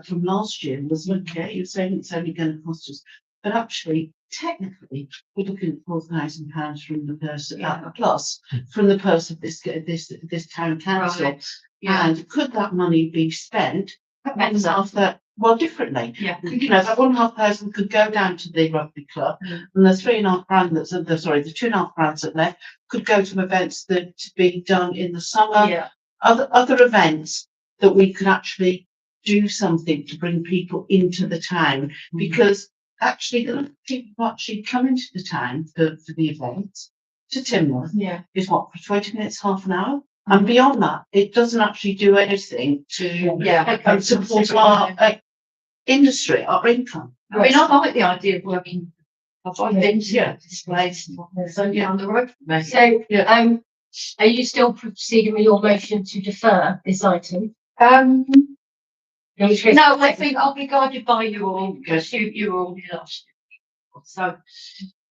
from last year, was, okay, you're saying it's only gonna cost us, but actually, technically, we're looking at £4,000 from the person, plus, from the person, this town council.
Right. Yeah,
And could that money be spent
Better.
half that, well, differently?
yeah.
You know, that £1,500 could go down to the rugby club,
Mm.
and the £3,500 the £2,500 that left could go to events that to be done in the summer.
Yeah,
Other events that we could actually do something to bring people into the town, because actually the people who actually come into the town for the event to Timworth
yeah.
is what, for 20 minutes, half an hour? And beyond that, it doesn't actually do anything to
Yeah.
support our industry, our income.
I mean, I like the idea of working. I've been to displays and so down the road from me.
so.
Yeah.
Are you still proceeding with your motion to defer this item?
Um,
In which case-
no, I think I'll be guided by you all because you were all here last year. So,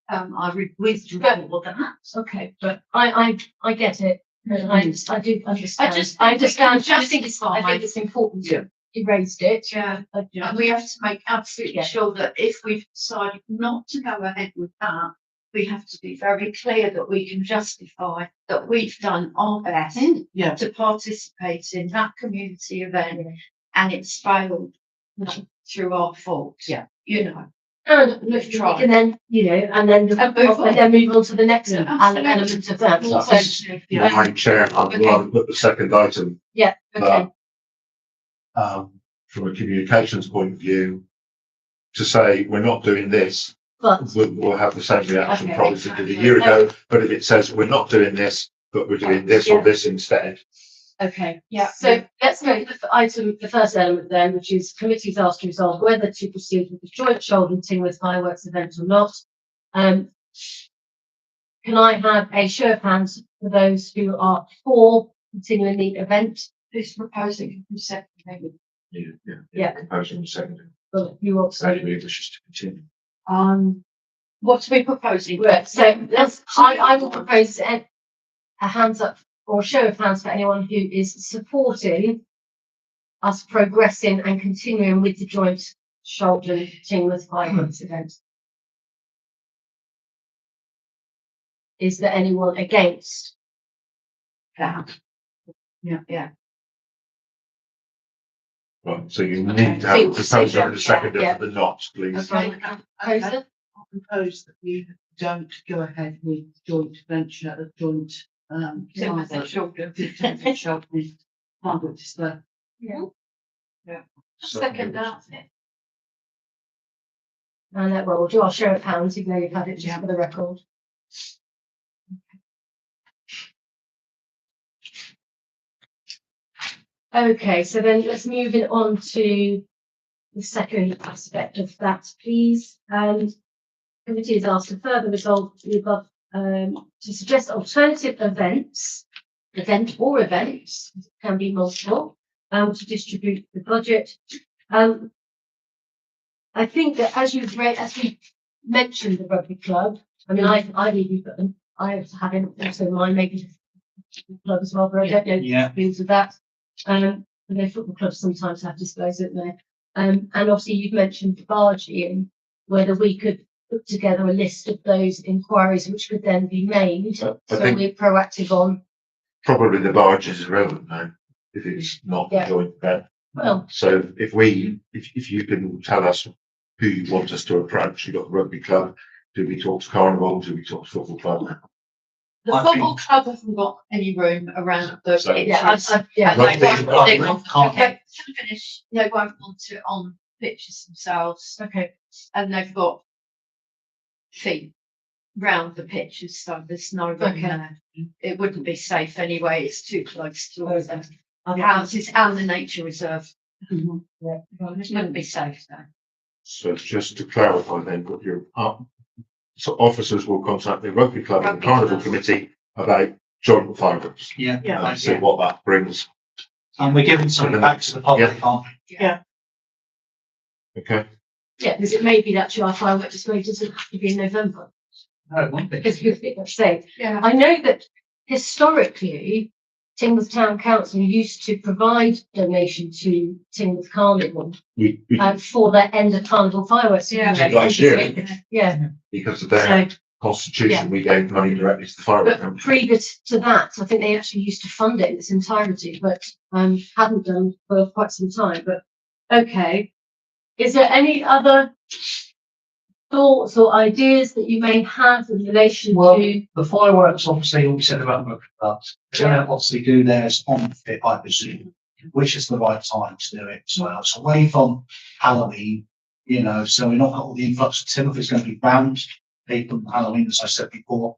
I would withdraw all that.
Okay, but I get it. And I do understand.
I
I understand.
just
I think it's, I
justify-
think it's important
Yeah.
you raised it.
Yeah.
Yeah.
And we have to make absolutely
Yeah.
sure that if we've decided not to go ahead with that, we have to be very clear that we can justify that we've done our best
Yeah.
to participate in that community event and it's failed through our fault.
Yeah.
You know.
And look,
We've tried.
and then, and then,
And move on.
and then move on to the next
Yeah.
element of that.
Yeah.
So,
Madam Chair, I'd rather put the second item,
yeah, okay.
from a communications point of view, to say we're not doing this,
But,
we'll have the same reaction
Okay.
probably as we did a year ago. But if it says we're not doing this, but we're doing this or this instead,
okay.
Yeah.
So let's go to the first element then, which is committees asked to resolve whether to proceed with the joint Shoulder Tingworth fireworks event or not. Can I have a show of hands for those who are for continuing the event?
This proposing consent.
Yeah.
Proposing second,
Well, you also.
anybody wishes to continue.
What are we proposing?
Right, so I will propose a hands up or a show of hands for anyone who is supporting us progressing and continuing with the joint Shoulder Tingworth fireworks event. Is there anyone against that?
Yeah.
Right, so you need to have a proposal and a seconder
Yeah.
for the not, please.
Okay, proposer?
I propose that we don't go ahead with joint venture, joint, Margaret display.
Second that.
And well, we'll do our show of hands, even though you've had it just for the record. Okay, so then let's move it on to the second aspect of that, please. Committee is asked to further resolve the above, to suggest alternative events, events, can be multiple, to distribute the budget. I think that as we mentioned the rugby club, I mean, I've even put them, I have also mine, maybe the club as well, but I don't know
Yeah.
the views of that. And the football clubs sometimes have displays, don't they? And obviously you've mentioned the barging, whether we could put together a list of those inquiries which could then be made.
I
So
think
we're proactive on,
probably the barge is irrelevant now, if it's not a
Yeah.
joint event.
well,
So if you can tell us who you want us to approach, you've got the rugby club, do we talk to Carnival, do we talk to football club?
The
I
football club hasn't got any room around the
So-
yeah,
pitches.
yeah.
And they
Rugby
won't- they
club
won't-
can't-
okay, to finish, they won't want it on pitches themselves.
Okay,
And they've got feet round the pitches, so there's no room
Okay.
there. It wouldn't be safe anyway, it's too close to all the
Okay.
houses and the nature reserve.
Yeah.
It wouldn't be safe there.
So just to clarify then, what you're up, so officers will contact the rugby club and the
Rugby
carnival
club.
committee about joint fireworks.
Yeah.
Yeah.
And see what that brings.
And we're giving something back to the public, aren't we?
Okay.
Yeah, because it may be that our firework display doesn't have to be in November,
No, it won't be.
because you think that's safe.
Yeah.
I know that historically, Teignmouth Town Council used to provide donation to Teignmouth Carnival
We
for their end of carnival fireworks.
Yeah.
did last year,
Yeah,
because of
so,
their constitution,
Yeah.
we gave money directly to the fireworks
but
company.
previous to that, I think they actually used to fund it in its entirety, but hadn't done for quite some time, but okay. Is there any other thoughts or ideas that you may have in relation
Well,
to?
the fireworks, obviously, all we said about rugby clubs, they're
Yeah.
gonna obviously do theirs on fit, I presume, which is the right time to do it as well. So away from Halloween, you know, so we're not got all the influx of Teignmouth is going to be round people on Halloween, as I said before.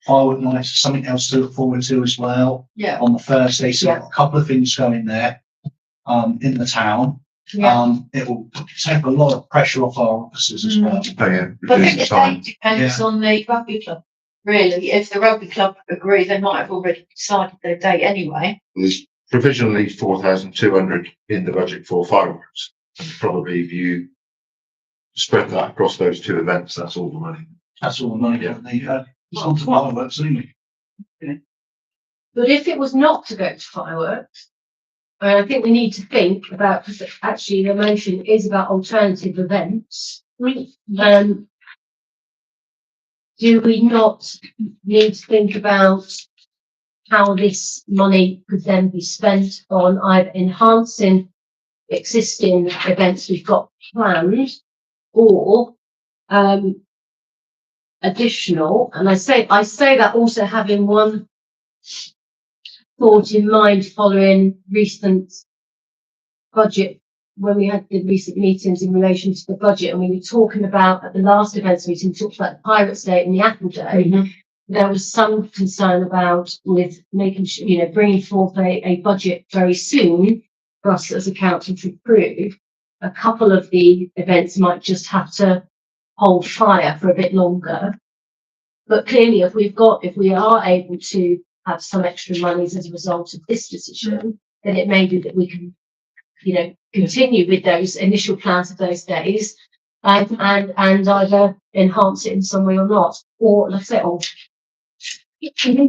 Firework nights is something else to look forward to as well
Yeah.
on the Thursday. So
Yeah.
a couple of things going there in the town. It will take a lot of pressure off our officers as well.
Oh, yeah,
But I
reduce
think
the
the
time.
date depends on the rugby club, really. If the rugby club agree, they might have already decided their date anyway.
There's provisionally 4,200 in the budget for fireworks. And probably if you spread that across those two events, that's all the money.
That's all the money that they, it's on to fireworks, anyway.
But if it was not to go to fireworks, I think we need to think about, because actually the motion is about alternative events. Do we not need to think about how this money could then be spent on either enhancing existing events we've got planned, or additional? And I say that also having one thought in mind following recent budget, when we had the recent meetings in relation to the budget, and we were talking about at the last events meeting, we talked about the Pirates Day and the Apple Day. There was some concern about with making sure, you know, bringing forth a budget very soon for us as a council to approve. A couple of the events might just have to hold fire for a bit longer. But clearly, if we are able to have some extra monies as a result of this decision, then it may be that we can, you know, continue with those initial plans of those days, and either enhance it in some way or not, or like I say, or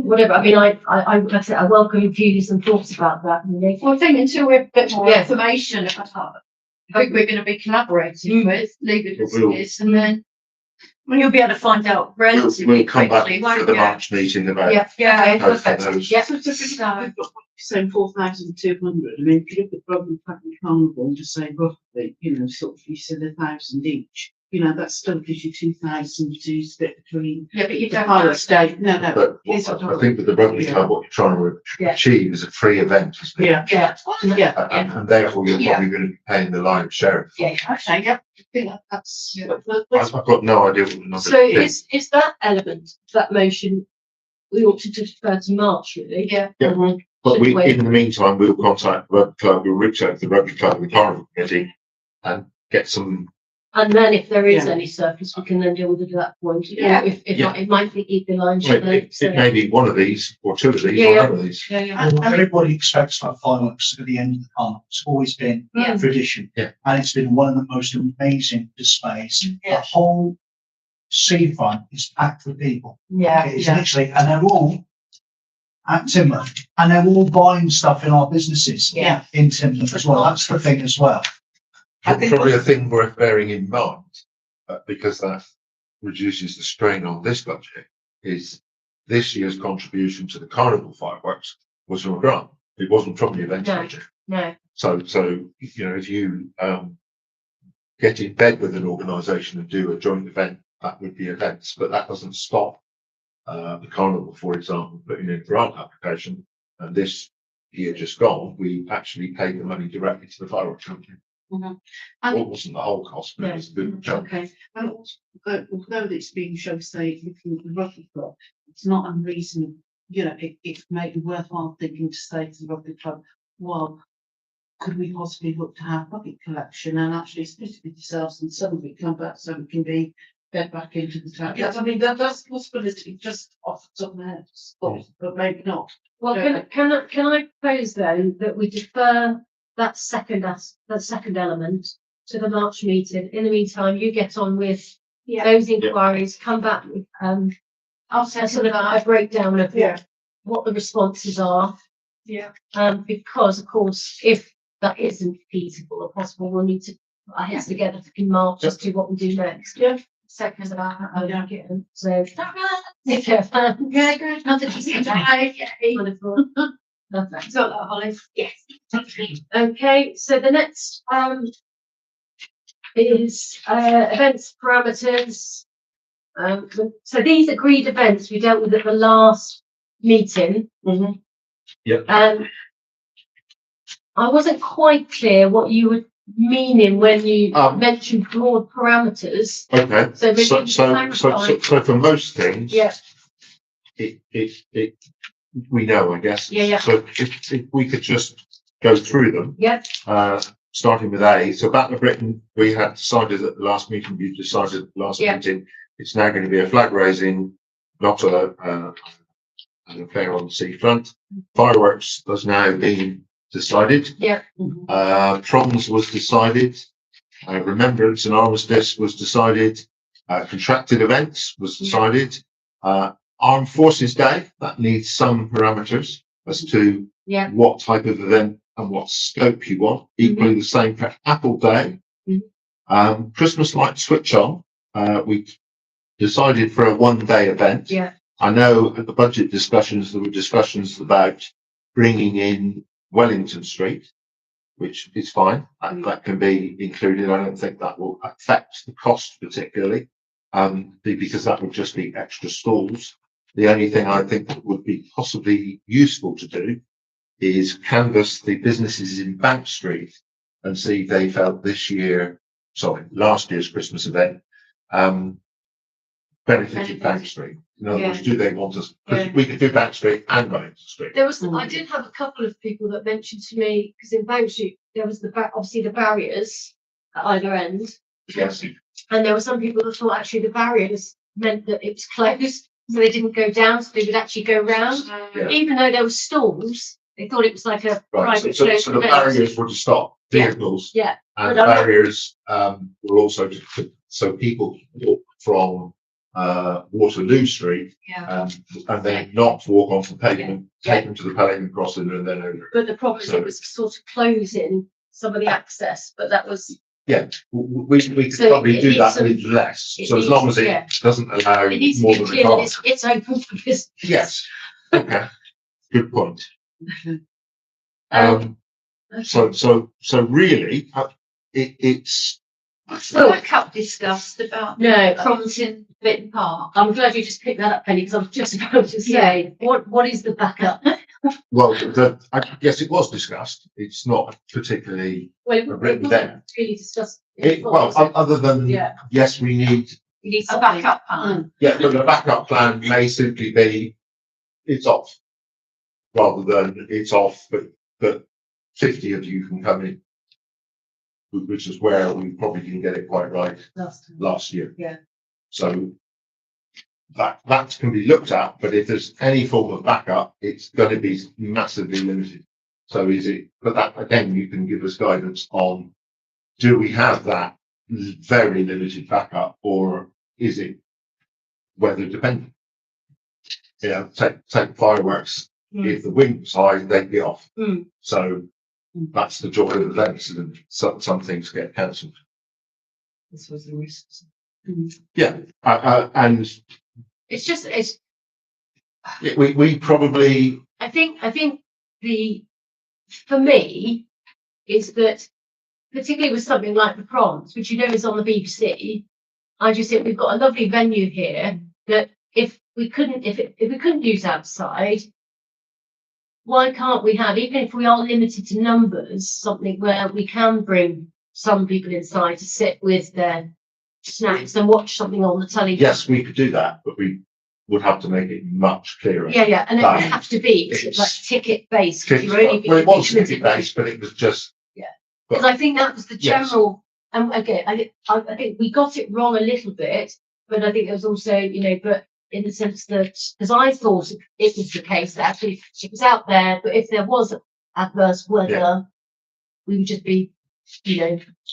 whatever. I mean, like I said, I welcome views and thoughts about that. Really.
Well, I think until we have a bit more
Yeah.
information about who we're going to be collaborating with, leave it as it
We'll-
is, and then when you'll be able to find out
We'll
relatively
come back
quickly,
for
won't
the
you?
March meeting about.
Yeah,
Yeah.
both of
perfect.
those.
Yeah.
So saying 4,200. I mean, if you look at Rugby Club and Carnival, just say roughly, you know, sort of, you said 1,000 each. You know, that still gives you 2,000 to split between
Yeah, but you
the
don't
Pirates
know.
Day. No, no.
But
Here's what
I think with the rugby
Yeah.
club, what you're trying to
Yeah.
achieve is a free event. Isn't it?
Yeah,
Yeah.
And therefore you're
Yeah.
probably going to be paying the lion's share. of it.
Yeah.
Okay, yeah. I think that's,
I've got no idea what the number
So
is.
is that element, that motion, we ought to defer to March, really?
yeah.
But
Should we?
in the meantime, we'll contact the rugby club, we'll reach out to the rugby club and the carnival committee and get some.
And then if there is
Yeah.
any surplus, we can then deal with it at that point.
Yeah.
If
Yeah.
not, it might be keep the line.
It may be one of these or two of these
Yeah,
or
yeah.
none of these.
Everybody expects like fireworks at the end of the carnival. It's always been
Yeah.
tradition.
Yeah.
And it's been one of the most amazing displays. The
Yeah.
whole seafront is packed with people.
Yeah,
It's literally, and they're all at Teignmouth, and they're all buying stuff in our businesses.
Yeah.
In Teignmouth as well. That's the thing as well. I think-
Probably a thing worth bearing in mind, because that reduces the strain on this budget, is this year's contribution to the carnival fireworks was from a grant. It wasn't from the events
No.
budget.
No,
So, you know, if you, get in bed with an organisation and do a joint event, that would be events, but that doesn't stop, the carnival, for example, putting in a grant application. And this year just gone, we actually paid the money directly to the fireworks company.
And
It wasn't the whole cost, but it was a good chunk.
okay.
And also, although it's being shown, say, looking at the rugby club, it's not unreasonable, you know, it may be worthwhile thinking to say to the rugby club, well, could we possibly look to have bucket collection and actually split it with yourselves and some of it come back so it can be fed back into the town? Yes, I mean, that's a possibility, just off the top of my head, but maybe not.
Well, can I propose then that we defer that second element to the March meeting? In the meantime, you get on with those inquiries, come back with,
I'll
a
send
sort of a
that.
breakdown of
Yeah.
what the responses are.
Yeah.
Because of course, if that isn't feasible or possible, we'll need to put our heads together in March as to what we do next.
Yeah.
Second of that,
Yeah.
so.
Yeah, good. Nothing to say.
Wonderful. Perfect.
Got that, Holly?
Yes.
Okay, so the next, is, events parameters. So these agreed events we dealt with at the last meeting.
Mhm.
Yep.
I wasn't quite clear what you were meaning when you
Um,
mentioned broad parameters.
Okay,
So maybe
so,
you
so,
can
so,
clarify.
so for most things.
Yeah.
It, we know, I guess.
Yeah, yeah.
So if we could just go through them,
Yep,
starting with A. So Battle of Britain, we had decided at the last meeting, you decided at the last
Yeah.
meeting, it's now going to be a flag raising, not an affair on the seafront. Fireworks has now been decided.
yeah,
Proms was decided. Remembrance and Armistice was decided. Contracted events was decided. Armed Forces Day, that needs some parameters as to
yeah,
what type of event and what scope you want. Equally the same for Apple Day.
Mhm.
Christmas light switch on. We decided for a 1 day event.
yeah,
I know at the budget discussions, there were discussions about bringing in Wellington Street, which is fine. That can be included. I don't think that will affect the cost particularly, because that would just be extra stalls. The only thing I think that would be possibly useful to do is canvass the businesses in Bank Street and see if they felt last year's Christmas event, benefited Bank Street. In other words, do they want us, because we could do Bank Street and Wellington Street.
there was, I did have a couple of people that mentioned to me, because in Bank Street, there was obviously the barriers at either end.
Yes.
And there were some people that thought actually the barriers meant that it was closed, so they didn't go down, so they would actually go round.
Yeah.
Even though there were stalls, they thought it was like a
Right,
private
so
closed
the
event.
barriers were to stop
Yeah.
vehicles.
Yeah,
And
But I'm not-
barriers, were also so people walk from, Waterloo Street,
Yeah.
and then not walk onto the pavement,
Yeah.
take them to the pavement crossing and then over.
but the problem is
So-
it was sort of closing some of the access, but that was,
We could
So
probably
it
do
needs
that
some-
with less,
it
so as long
needs-
as
yeah.
it doesn't allow
it needs to
more
be
than a
clear
car.
that it's open for business.
Yes, okay, good point.
Um,
So really, it's,
So-
Backup discussed about.
No,
Problems in Bitten Park.
I'm glad you just picked that up, Penny, because I was just about to say, what is the backup?
well, I guess it was discussed, it's not particularly,
Well,
A written
wasn't
down.
really discussed. in
it,
full,
well,
so
other than,
Yeah.
yes, we need,
you need
A
something.
backup plan.
yeah, but the backup plan may simply be, it's off. Rather than it's off, but 50 of you can come in. Which is where we probably didn't get it quite right last year.
Yeah.
So that can be looked at, but if there's any form of backup, it's going to be massively limited. So but that again, you can give us guidance on, do we have that very limited backup, or is it weather dependent? Yeah, take fireworks. If the wind was high, they'd be off.
Mm.
So that's the joy of events, and some things get cancelled.
This was the risk.
Yeah, and
It's
we probably,
I think for me, is that particularly with something like the Proms, which you know is on the BBC, I just think we've got a lovely venue here that if we couldn't use outside, why can't we have, even if we are limited to numbers, something where we can bring some people inside to sit with their snacks and watch something on the telly?
yes, we could do that, but we would have to make it much clearer.
Yeah, and it would
That
have to be
is-
like ticket based.
Well, it was ticket based, but it was just,
Because I think that was the
Yes.
general, and again, I think we got it wrong a little bit, but I think there was also, but in the sense that, because I thought it was the case that actually it was out there, but if there was adverse weather, we would just be,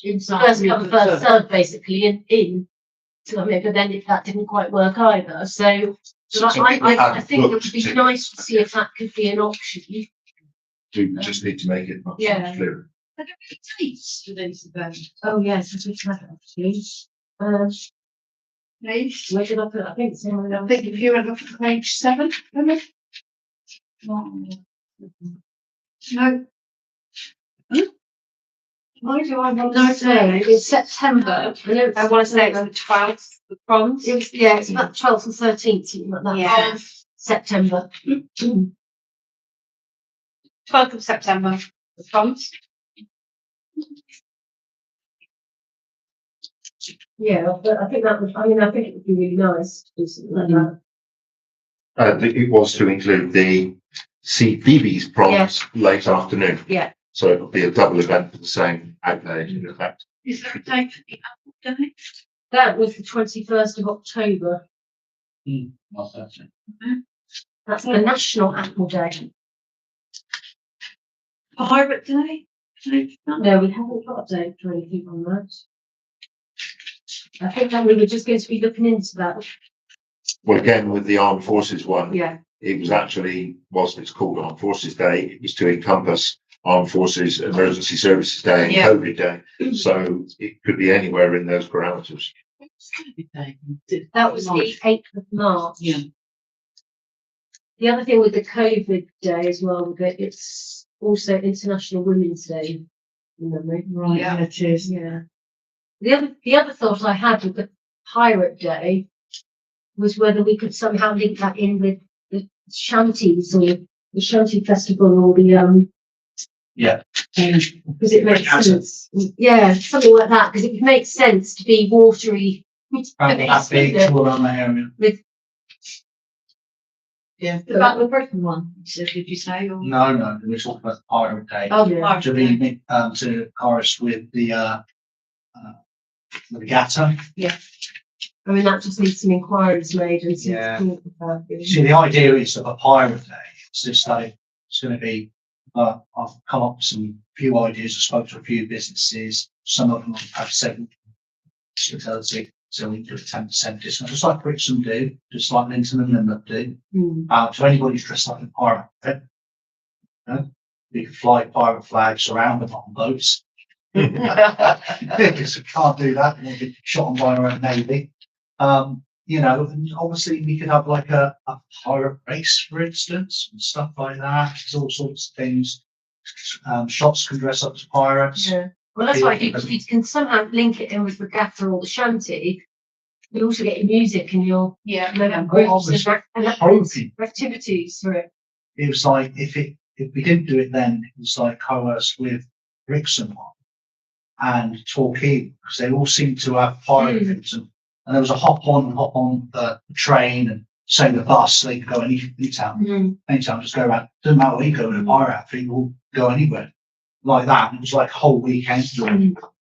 Inside.
first come, first served, basically, in. So I mean, but then that didn't quite work either, so I think it would be nice to see if that could be an option.
Do just need to make it much
Yeah.
clearer.
Are there any dates for these events?
Oh, yes, I think that actually.
Please?
Where did I put it? I think it's in
I think if you went up to page 7, Emma? No.
Why do I want
No,
to say it's September?
I want to say it's the 12th, the proms.
It was, yeah, it's about 12th and 13th, something like that.
Yeah.
Of September.
12th of September, the proms.
Yeah, but I think that would, I think it would be really nice to do something like that.
It was to include the CBeebies proms late afternoon.
Yeah.
So it'll be a double event for the same outlay in effect.
Is there a date for the Apple Day?
That was the 21st of October. That's the National Apple Day.
Pirate Day?
No, we haven't got a date or anything on that. I think that we were just going to be looking into that.
Well, again, with the Armed Forces one,
Yeah.
it was actually, whilst it's called Armed Forces Day, it was to encompass Armed Forces Emergency Services Day and
Yeah.
COVID Day. So it could be anywhere in those parameters.
That was the 8th of March.
Yeah.
The other thing with the COVID day as well, that it's also International Women's Day. Remember?
Right,
Yeah.
yeah, it is.
Yeah. The other thought I had with the Pirate Day was whether we could somehow link that in with the shanties or the shanty festival or the
Yeah.
because it makes
Brickhouse.
sense. Yeah, something like that, because it would make sense to be watery.
Around that big, all around the area.
Yeah. The Battle of Britain one, so did you say? Or?
No, we talked about the Pirate Day.
Oh, the
Yeah.
Pirate
To
Day.
be, to chorus with the regatta.
I mean, that just needs some inquiries made and some
Yeah.
thought about it.
See, the idea is of a Pirate Day, it's just like, it's gonna be, I've come up with some few ideas, I spoke to a few businesses, some of them have said hospitality, so we do a 10% discount, just like Brixton do, just like Linton and Limerick do. To anybody who's dressed up in pirate outfit, you can fly pirate flags around the bottom boats. Because we can't do that, we'll get shot on by our own navy. And obviously we could have like a pirate race, for instance, and stuff like that. There's all sorts of things. Shops can dress up as pirates.
Yeah. Well, that's why if you can somehow link it in with regatta or the shanty, you also get your music and your
Yeah.
groups and
Hoping
activities for it.
it was like if we didn't do it then, it was like coerced with Brixton one and Torquay, because they all seem to have pirate things, and there was a hop on the train and same the bus, they could go any town, just go around. Doesn't matter where you go in a pirate outfit, you will go anywhere like that. And it was like a whole weekend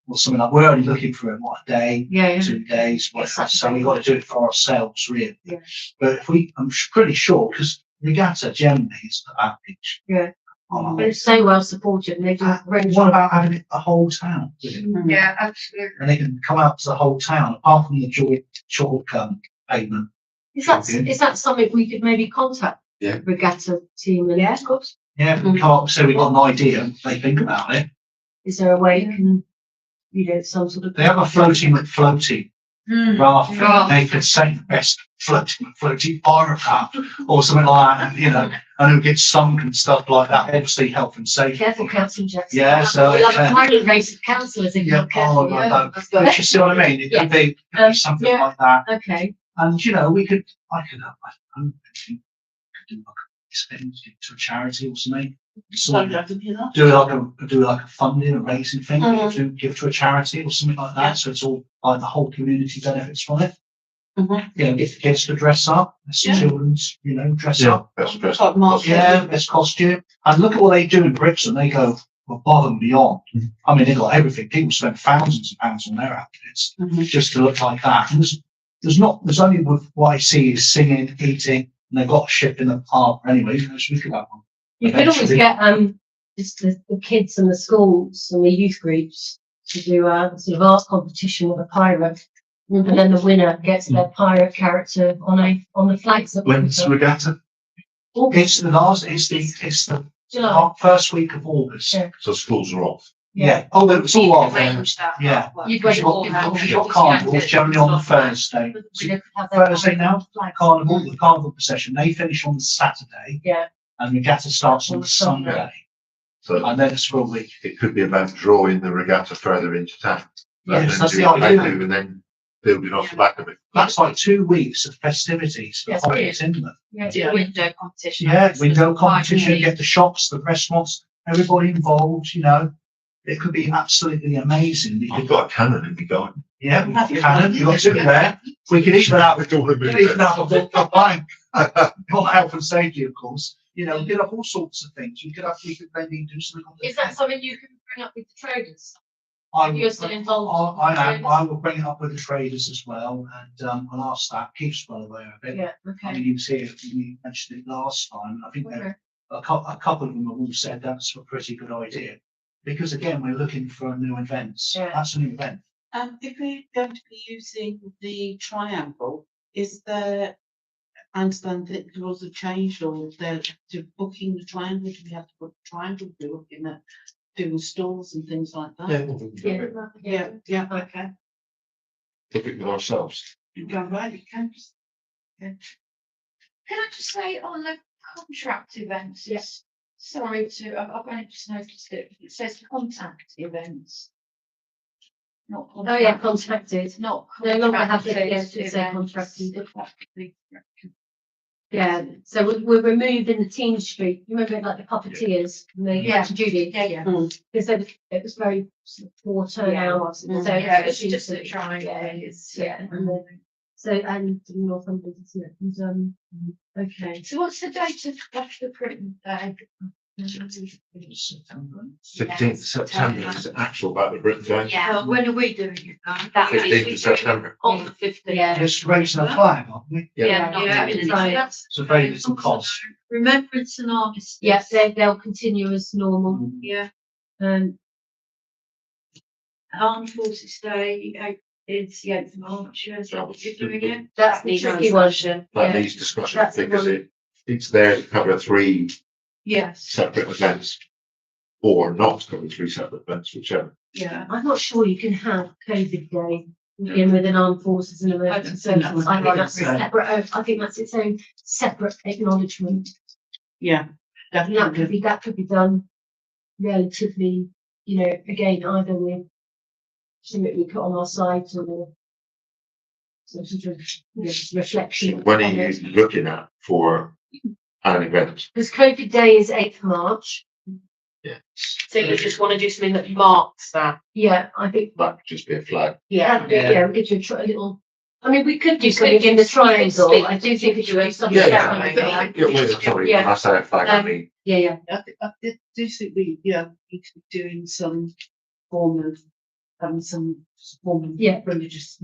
or something like. We're only looking for a day,
Yeah,
2 days, whatever. So we got to do it for ourselves, really.
Yeah.
But if I'm pretty sure, because regatta generally is about beach.
Yeah.
Oh,
But it's so well supported and they do range.
what about having it the whole town with it?
Yeah, absolutely.
And they can come out to the whole town, apart from the short pavement.
Is that something we could maybe contact?
Yeah.
Regatta team and
Yeah, of course.
Yeah, we can come up, so we've got an idea, they think about it.
is there a way you can, some sort of.
They have a floating raft,
Oh.
they could say the best floating pirate raft or something like that, and who gets sunk and stuff like that, obviously health and safety.
Careful, Councillor Jackson.
Yeah, so
We'll have
it,
a pirate race of councillors if you're
Yeah,
careful.
I know.
That's good.
But you see what I mean? It could be something
yeah.
like that.
Okay.
And I could have my own thing. Do like spend it to a charity or something. Sort of do like a funding, a raising thing, to give to a charity or something like that. So it's all like the whole community benefits from it. Get the kids to dress up, the children's, dress up.
Best dressed
Like Mark.
Yeah, best costume. And look at what they do in Brixton. They go were above and beyond. I mean, they got everything. People spend thousands of pounds on their outfits just to look like that. And there's only with what I see is singing, eating, and they've got a ship in the park anyway. So we could have one.
You could always
Eventually.
get just the kids and the schools and the youth groups to do a sort of art competition with a pirate, and then the winner gets their pirate character on the flags. That
When's the regatta?
It's the
July.
first week of August.
Yeah.
So schools are off.
Yeah. Oh, it's all off.
Arrange that.
Yeah.
You've
You've
got
got carnival generally on Thursday. Thursday now, carnival, the carnival procession, they finish on Saturday.
Yeah.
And regatta starts on
On Sunday.
Sunday,
So
and then it's for a week.
it could be about drawing the regatta further into town.
Yeah,
And then
that's
doing
the
what they
idea.
do and then building off the back of it.
That's like 2 weeks of festivities for
Yes,
the
it
whole
is.
Timber.
Yeah.
Yeah.
Window competition.
Yeah, window competition,
5
get the shops, the restaurants, everybody involved, you know. It could be absolutely amazing.
I've got a cannon in the garden.
Yeah, we have cannon, you've got two there. We could even have, we
All the
could even have a
movements.
book line. Not health and safety, of course. You know, we could have all sorts of things. We could maybe do something on the.
Is that something you can bring up with the traders?
I
You're still involved.
I will bring it up with the traders as well, and I'll ask that. Keith's well aware of it.
Yeah,
I
okay.
mean, he was here, we mentioned it last time. I think
Okay.
a couple of them have all said that's a pretty good idea. Because again, we're looking for new events.
Yeah.
That's a new event.
If we're going to be using the triangle, is there, I understand that the rules have changed, or they're to booking the triangle, do we have to book the triangle, we're looking at doing stores and things like that? Yeah, okay.
Look at it ourselves.
You go right, you can.
Can I just say on the contract events?
Yes.
Sorry I've only just noticed it. It says contact events. Not.
Oh, yeah, contacted.
Not.
No longer have to
contract
say
events.
contracted. Yeah, so we're removing the Teen Street, you remember like the puppeteers, and the
Yeah.
Judy?
Yeah.
Because it was very sort of poor turnout. So
Yeah, it's
it
just
seems
a
to-
triangle.
yeah,
It's,
Yeah, and then, so, and Northumberland, isn't it? And, okay.
So what's the date of the Britain Day?
16th September is the actual Battle of Britain Day.
Yeah, when are we doing it now?
That
15th of September.
On the 15th.
Yeah.
Just raising a flag, aren't we?
Yeah.
Yeah,
Yeah,
so
right.
that's.
It's a very little cost.
Remembrance and Armistice.
Yes, they'll continue as normal.
Yeah,
Um,
Armed Forces Day is the 8th of March, is that what you're doing it?
that's the
needs
tricky one.
discussion.
That
Yeah.
needs discussion
That's the
because
one.
it's there to cover 3
Yes,
separate events. Or not to cover 3 separate events, whichever.
yeah.
I'm not sure you can have COVID Day in with an armed forces and emergency services. I think that's a separate, I think that's its own separate acknowledgement.
Yeah,
And that could be done relatively, you know, again, either with something we put on our site or some sort of reflection.
When are you looking at for an event?
Because COVID Day is 8th March.
Yeah.
So you just want to do something that marks that.
Yeah, I think,
That could just be a flag.
yeah, we could do a little, I mean, we could do
You
something
could
in the
do something
triangle.
split.
I do think we should do something.
Yeah,
separate.
yeah. Sorry, when I say a flag, I mean,
Yeah.
I do think we could be doing some form of, some form of
Yeah.
religious,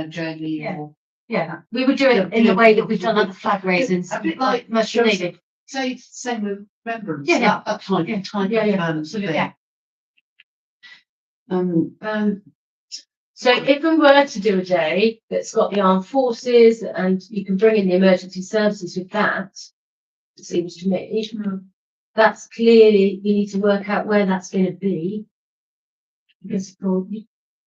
journey
Yeah.
or.
Yeah, we would do it in the way that we've done other flag raisings,
A bit like
Merchant Navy.
Say, same with remembrance.
Yeah.
That kind
Yeah.
of time.
Yeah,
Absolutely.
yeah.
Um,
So if we were to do a day that's got the armed forces and you can bring in the emergency services with that, it seems to me, that's clearly, you need to work out where that's going to be. Because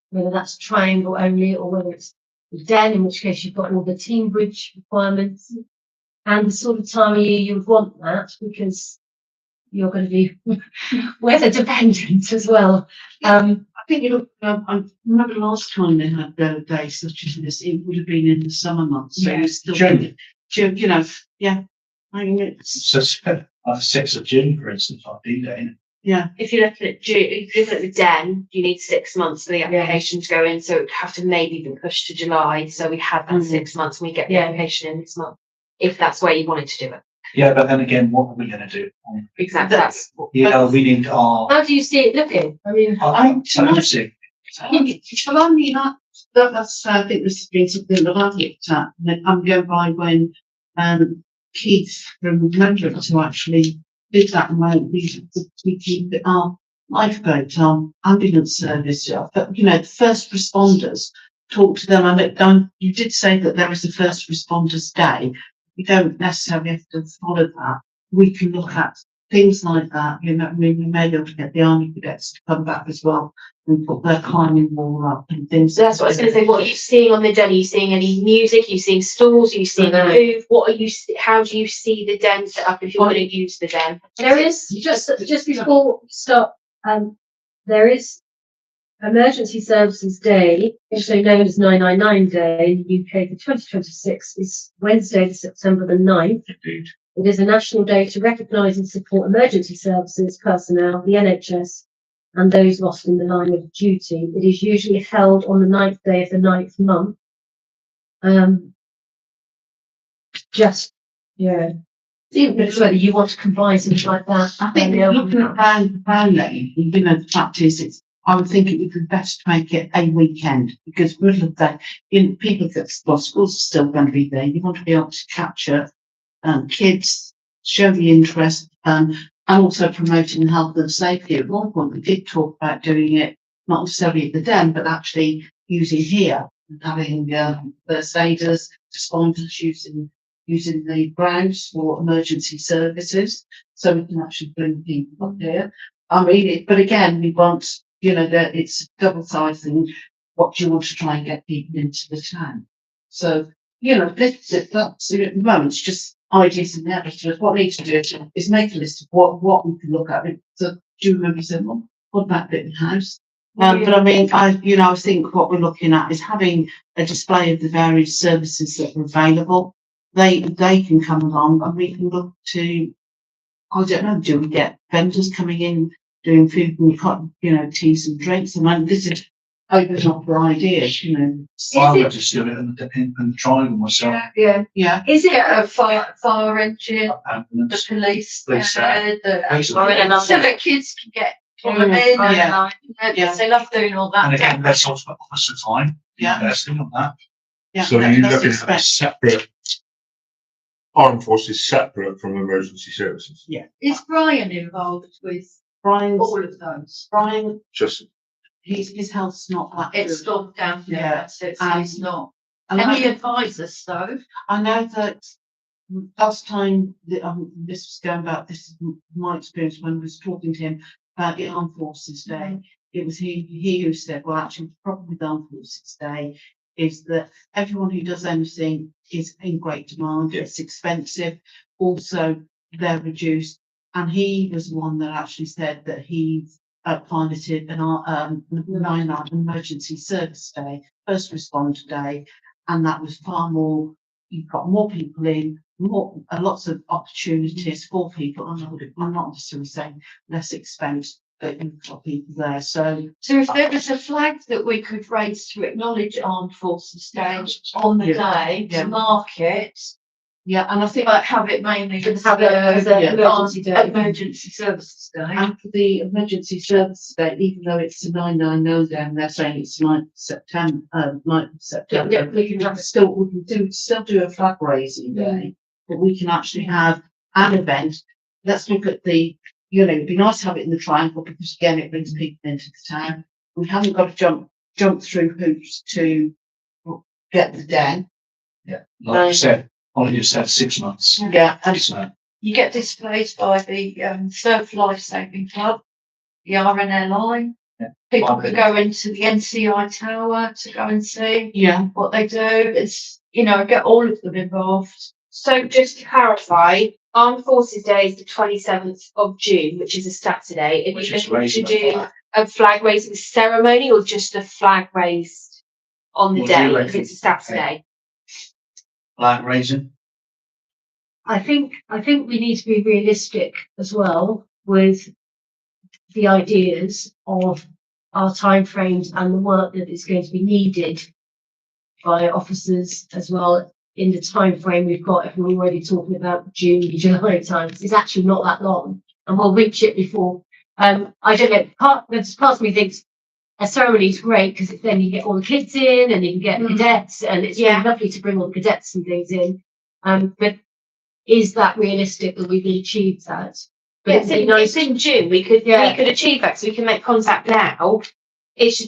whether that's triangle only or whether it's the Den, in which case you've got all the team bridge requirements. And the sort of time of year you would want that because you're going to be weather dependent as well.
I think I remember last time they had a day such as this, it would have been in the summer months, so
Yeah.
it's still,
June.
June, you know, yeah. I mean, it's,
So, 6th of June, for instance, like D-Day.
yeah,
If you're looking at if you're looking at the Den, you need 6 months for the application to go in, so it would have to maybe be pushed to July. So we had that 6 months and we get the
Yeah.
application in this month, if that's where you wanted to do it.
Yeah, but then again, what are we gonna do?
Exactly. That's
We need our,
How do you see it looking? I mean,
privacy.
Well, I mean, that's, I think this has been something that I've looked at, and I'm going by when, Keith from Mandarin to actually did that, and we keep our lifeboat, ambulance service, but, you know, the first responders, talk to them, and you did say that there is a first responders day. We don't necessarily have to follow that. We can look at things like that, you know, I mean, we may be able to get the army cadets to come back as well and put their climbing wall up and things.
So that's what I was going to say. What are you seeing on the den? Are you seeing any music? Are you seeing stalls? Are you seeing
No.
food? What are you? How do you see the den set up if you're going to use the den?
there is, just before we start, there is Emergency Services Day, also known as 999 Day in the UK for 2026, is Wednesday, September the 9th.
Indeed.
It is a national day to recognise and support emergency services personnel, the NHS, and those lost in the line of duty. It is usually held on the 9th day of the 9th month. It's whether you want to combine something like that.
I think looking at Burnley, you know, the fact is, I would think it would be best to make it a weekend, because middle of the day, people that, well, schools are still going to be there. You want to be able to capture kids, show the interest, and also promoting health and safety. At one point, we did talk about doing it not necessarily at the den, but actually using here and having first aiders, responders using the grounds for emergency services, so we can actually bring people up here. I mean, but again, we want, you know, that it's double-sided thing. What do you want to try and get people into the town? So, you know, that's at the moment, it's just ideas and narratives. What we need to do is make a list of what we can look at. So, do you remember saying, well, what about Little House? But I mean, I think what we're looking at is having a display of the various services that are available. They can come along, and we can look to, I don't know, do we get vendors coming in doing food and, you know, teas and drinks? I mean, this is open up for ideas, you know.
I would just do it and try them myself.
Yeah.
Yeah.
Is it a fire engine, the
Ambulance.
police,
Police,
so
Excellent.
that kids can get on them in,
Yeah.
and
Yeah.
they love doing all
And
that.
again, that's also officer time.
Yeah.
Investing on that.
Yeah,
So
that-
you're
that's
looking at
expect-
separate armed forces separate from emergency services.
Is Brian involved with
Brian's,
all of those?
Brian,
Just
his health's not that good.
It's stopped down here,
Yeah.
so it's not.
And
Any
I
advisors though?
know that last time that this was going back, this is my experience when I was talking to him about the Armed Forces Day. It was he who said, well, actually, the problem with Armed Forces Day is that everyone who does anything is in great demand.
Yeah.
It's expensive. Also, they're reduced. And he was the one that actually said that he piloted an 9/9 emergency service day, first responder day, and that was far more. You've got more people in, lots of opportunities for people. I'm not necessarily saying less expense, but you've got people there. So
So if there was a flag that we could raise to acknowledge Armed Forces Day on the day
Yeah.
to mark it,
yeah, and I think
but have it mainly as
Have it as an
Yeah.
emergency day.
Emergency Services Day.
and for the emergency service day, even though it's a 9/9 down, they're saying it's 9th of September, 9th of September.
Yeah, we can
We can still do a flag raising day, but we can actually have an event. Let's look at you know, it'd be nice to have it in the triangle, because again, it brings people into the town. We haven't got to jump through hoops to get the den.
Yeah. Like you said, only just said 6 months.
Yeah, and
So,
You get displays by the Surf Life Saving Club, the RNLI.
Yeah.
People
Love
could
it.
go into the NCI Tower to go and see
yeah,
what they do. It's, you know, get all of them involved.
So just to clarify, Armed Forces Day is the 27th of June, which is a Saturday. If
Which
you're
is
looking to
raising the
do
flag.
a flag raising ceremony or just a flag raised on the
What do you
day, if
reckon?
it's a Saturday.
flag raising.
I think we need to be realistic as well with the ideas of our timeframes and the work that is going to be needed by officers as well in the time frame we've got, if we're already talking about June, July times, it's actually not that long, and we'll reach it before. I don't know, there's part of me thinks a ceremony is great because then you get all the kids in and you can get cadets, and it's really lovely to bring all the cadets and things in. But is that realistic that we can achieve that? But
It's in June. We could achieve that, so we can make contact now.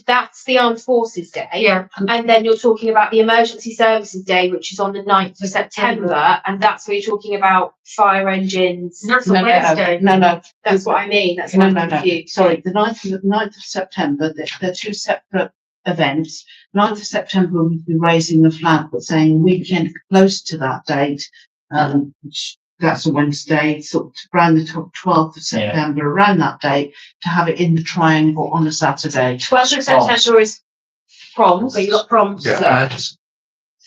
That's the Armed Forces Day.
Yeah.
And then you're talking about the Emergency Services Day, which is on the 9th of September, and that's where you're talking about fire engines.
That's
No,
on Wednesday.
no.
That's what I mean. That's
No,
what
no,
I'm
no.
confused.
Sorry, the 9th of September, they're two separate events. 9th of September, we'll be raising the flag, but saying weekend close to that date, which that's a Wednesday, sort of around the 12th of September, around that date, to have it in the triangle on a Saturday.
12th of September is proms.
But you got proms.
Yeah,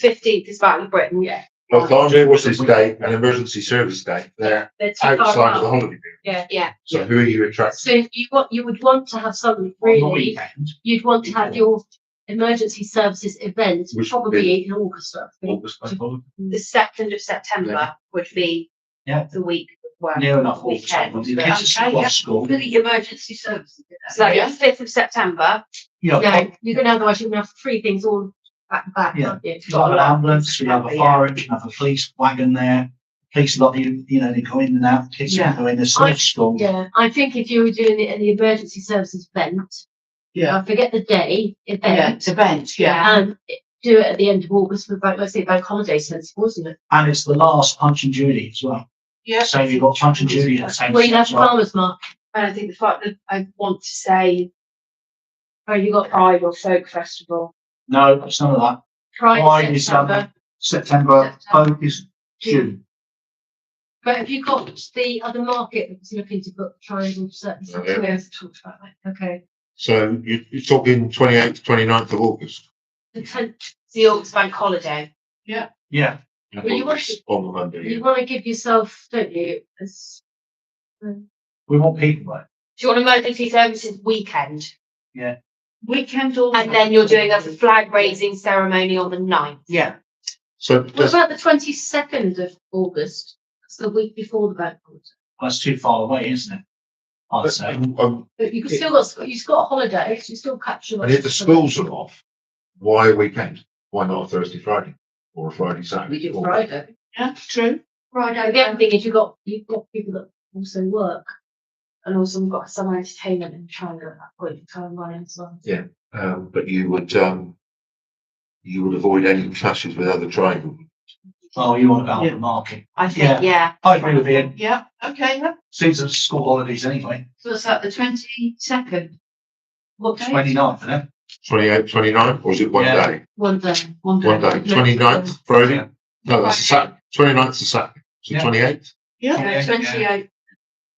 15th is Battle of Britain.
Yeah.
both Armed Forces Day and Emergency Service Day, they're
They're too far
outside of the
apart.
holiday period.
Yeah.
So who are you attracting?
So you would want to have something
On the
really,
weekend.
you'd want to have your emergency services event,
Which would
probably in August, I think.
August, bank holiday?
The 2nd of September would be
Yeah.
the week of work.
Near enough.
Weekend.
The kids are still off school.
For the emergency services.
So the 5th of September.
Yeah, you're gonna otherwise you're gonna have three things all back to back,
Yeah.
aren't you?
We've got an ambulance, we have a fire engine, have a police wagon there. Police lot, they go in and out, kids can go in, they're still at school.
Yeah, I think if you were doing it at the emergency services event,
Yeah.
I forget the day,
Yeah,
event,
it's event, yeah.
and do it at the end of August for bank, let's say bank holiday sense, wasn't it?
And it's the last Punch and Judy as well.
Yeah.
So you've got Punch and Judy at the same
Well, you
time
have
as well.
farmers market,
And I think the fact that I want to say
or you got
Pride or Folk Festival.
No, it's none of that.
Pride
Pride
in
is
September.
September, Folk is June.
But have you got the other market that's looking to book triangle certain?
Oh, yeah.
We have talked about that. Okay.
So you're talking 28th, 29th of August?
The 10th,
The August Bank Holiday.
Yeah,
Well, you want
On the Monday.
you want to give yourself, don't you, as
we want people there.
Do you want emergency services weekend?
Weekend or.
And then you're doing a flag raising ceremony on the 9th.
Yeah,
So
what
does,
about the 22nd of August? That's the week before the bank holiday.
That's too far away, isn't it? I'd say.
But you've still got holidays, you still capture.
and if the schools are off, why a weekend? Why not a Thursday, Friday? Or a Friday, Saturday?
We do
Or-
Friday.
yeah, true.
Friday, the other thing is you've got people that also work.
And also we've got some entertainment in China at that point in time running as well.
But you would avoid any clashes with other tribal.
Oh, you want about
Yeah.
the market.
I think, yeah.
I agree with Ian.
Yeah, okay, yeah.
Season's school holidays anyway.
So it's at the 22nd. What day?
29th, isn't it?
28th, 29th, or is it one
Yeah.
day?
One day.
One day.
One day, 29th, Friday? No, that's a Saturday. 29th is a Saturday. So
Yeah.
28th,
Yeah,
Yeah.
28.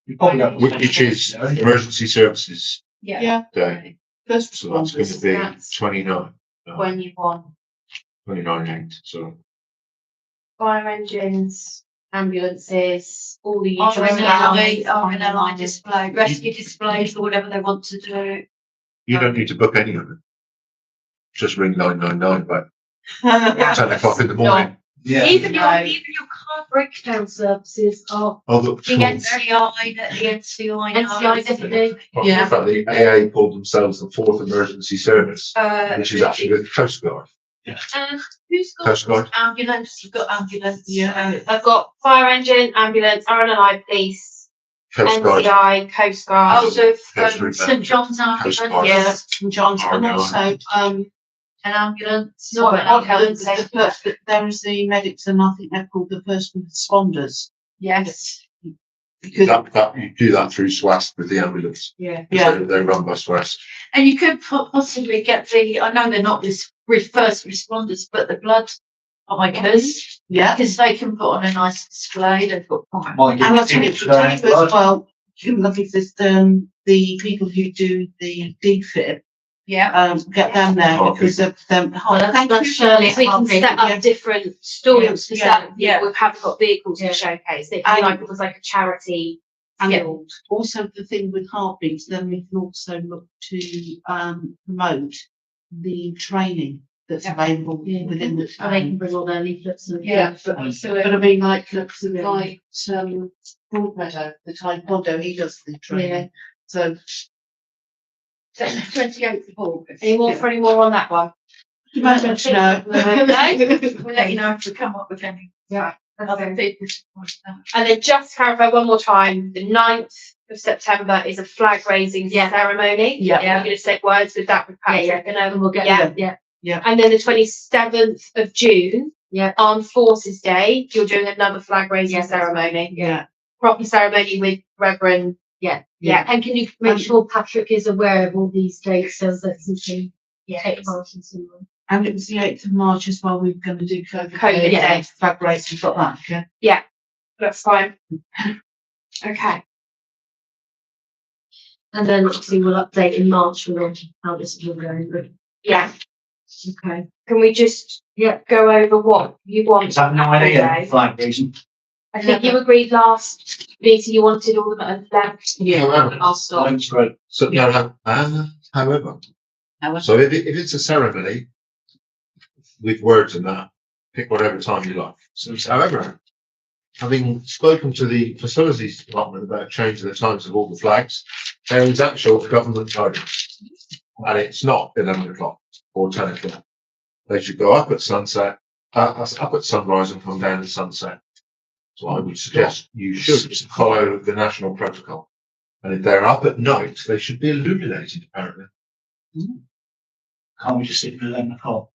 You probably got.
which is Emergency Services
yeah.
Day.
First
So that's going to be
That's
29,
When you want
29/8, so.
fire engines, ambulances, all the
Or
usual
an ally,
stuff.
or an ally display, rescue displays or whatever they want to do.
You don't need to book any of it. Just ring 999 about 10 o'clock in the morning.
Yeah.
Even
No.
your car breakdown services are
Oh, look,
The NCI, the NCI.
NCI definitely.
Yeah.
in fact, the AA called themselves the Fourth Emergency Service, which is actually the Coast Guard.
Who's
Coast Guard.
got ambulance? You've got ambulance.
Yeah.
I've got fire engine, ambulance, RNLI police,
Coast Guard.
NCI, Coast Guard.
Oh, so
Coast Guard.
St John's
Coast
ambulance,
Guard.
Yeah.
St John's, and
Oh, no.
also,
an ambulance.
Not an ambulance.
there is the medics, and I think they're called the first responders.
Yes.
Because,
You do that through SWAS with the ambulance.
Yeah.
yeah,
They run by SWAS.
And you could possibly get I know they're not first responders, but the blood bikers,
yeah.
because they can put on a nice display. They've got.
Might
And I
get
think
tickets
it's
for their
as
blood.
well, you look at this, the people who do the defib,
Yeah.
get them there
Okay.
because of them.
Well, that's Shirley.
So we can set up
Yeah.
different stalls for
Yeah.
certain
Yeah.
people. We haven't got vehicles
Yeah.
to showcase. It
And-
like it was like a charity
Yeah.
field.
Also, the thing with heartbeats, then we can also look to promote the training that's available
Yeah.
within the
And they can
town.
bring all their leaflets and.
But I mean, like, like, Broadmeadow, the Taekwondo, he does the training, so.
28th of August.
Any more for any more on that one?
You might want to know.
We'll let you know if we come up with any.
Yeah.
Other people.
And then just to clarify one more time, the 9th of September is a flag raising ceremony.
Yeah.
I'm going to say words with that with
Yeah,
Patrick. And,
And we'll get,
yeah. And then the 27th of June,
Yeah.
Armed Forces Day, you're doing another flag raising ceremony.
Yeah,
Proper ceremony with Reverend.
yeah.
Yeah.
And can you make sure Patrick is aware of all these dates so that he can take part in some of them?
and it was the 8th of March as well, we were going to do COVID.
COVID Day.
Flag race, we've got that, yeah.
That's fine. Okay.
And then obviously we'll update in March with how this is all going, but,
Yeah.
okay.
Can we just go over what you want?
Is that 9 AM flag raising?
I think you agreed last meeting you wanted all of them left.
However,
I'll stop.
That's great.
so, however, so if it's a ceremony with words and that, pick whatever time you like. So, however, having spoken to the facilities department about changing the times of all the flags, there is actual government guidance. And it's not 11 o'clock or 10 o'clock. They should go up at sunset, up at sunrise and come down at sunset. So I would suggest you should follow the national protocol. And if they're up at night, they should be illuminated, apparently.
Can't we just stick with 11 o'clock?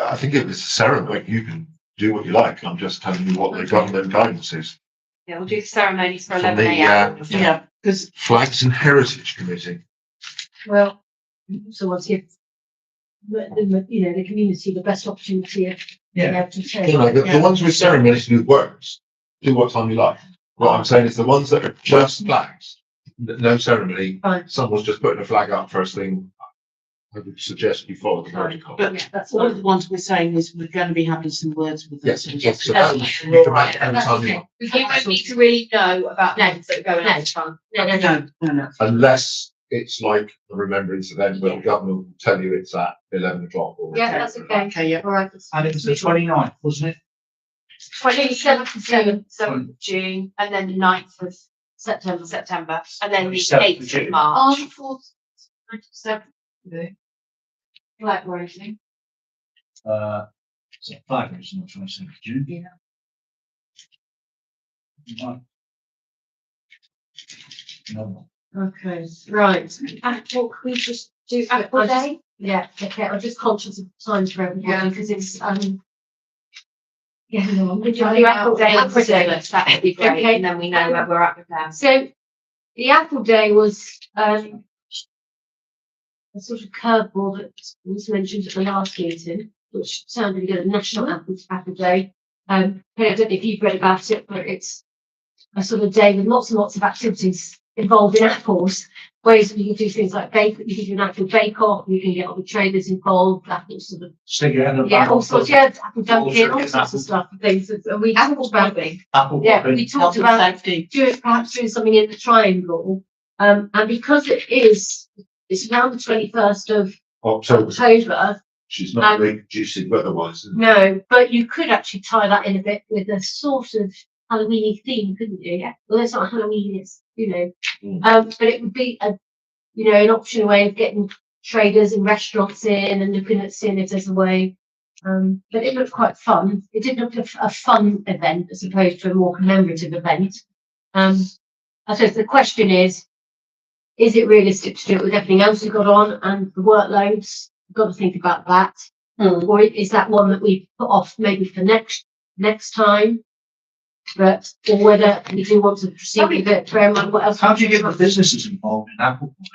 I think if it's a ceremony, you can do what you like. I'm just telling you what the government guidance is.
Yeah, we'll do the ceremonies for
From
11
the
a.m.
Yeah, because
Flags and Heritage Committee.
Well, so once you the community the best opportunity of being able to take.
You know, the ones with ceremonies with words, do what time you like. What I'm saying is the ones that are just flags, no ceremony,
Fine.
someone's just putting a flag up first thing. I would suggest you follow the protocol.
But
Yeah, that's
one of
fine.
the ones we're saying is we're going to be having some words with them.
Yes,
so
yes, so
that's-
that you can make any
That's
time you
okay.
want.
You don't need to really know about names that are going on this one.
No.
Unless it's like a remembrance event where the government will tell you it's at 11 o'clock or.
Yeah, that's okay.
Okay, yeah.
All right.
And it was the 29th, wasn't it?
27th of June, 7th of June, and then the 9th of September, and then the
27th of
8th
June.
of March.
Armed Forces, 97th. Flag raising.
So flag raising on 27th of June.
Yeah.
Right. No.
Okay, right.
Apple, can we just do Apple Day?
Yeah, okay, I'm just conscious of time for everybody
Yeah.
because it's no,
Would you do Apple Day
Apple
for
Day.
that would be great,
Okay.
and then we know where we're at with them.
So the Apple Day was a sort of curveball that was mentioned at the last meeting, which sounded good, National Apple Day. I don't know if you've read about it, but it's a sort of day with lots and lots of activities involved in apples. Ways that you can do things like bake, you can do an apple bake-off, you can get all the traders involved, apple sort of,
Stick your head in the
yeah,
back
all
of
sorts,
the
yeah, apple dunking, all
Apple
sorts of stuff and things. And we talked about,
apple
yeah,
popping.
we
Health
talked
and
about
safety.
perhaps doing something in the triangle. And because it's around the 21st of
October,
October,
she's not reducing weather-wise, isn't it?
no, but you could actually tie that in a bit with a sort of Halloween theme, couldn't you? Yeah. Well, it's not Halloween, it's, but it would be an optional way of getting traders and restaurants in and looking at seeing if there's a way. But it looked quite fun. It did look a fun event as opposed to a more commemorative event. I suppose the question is it realistic to do it with everything else we've got on and the workloads? We've got to think about that. Or is that one that we put off maybe for next time? But or whether we do want to proceed with it, bear in mind what else.
How do you get the businesses involved in apple pie?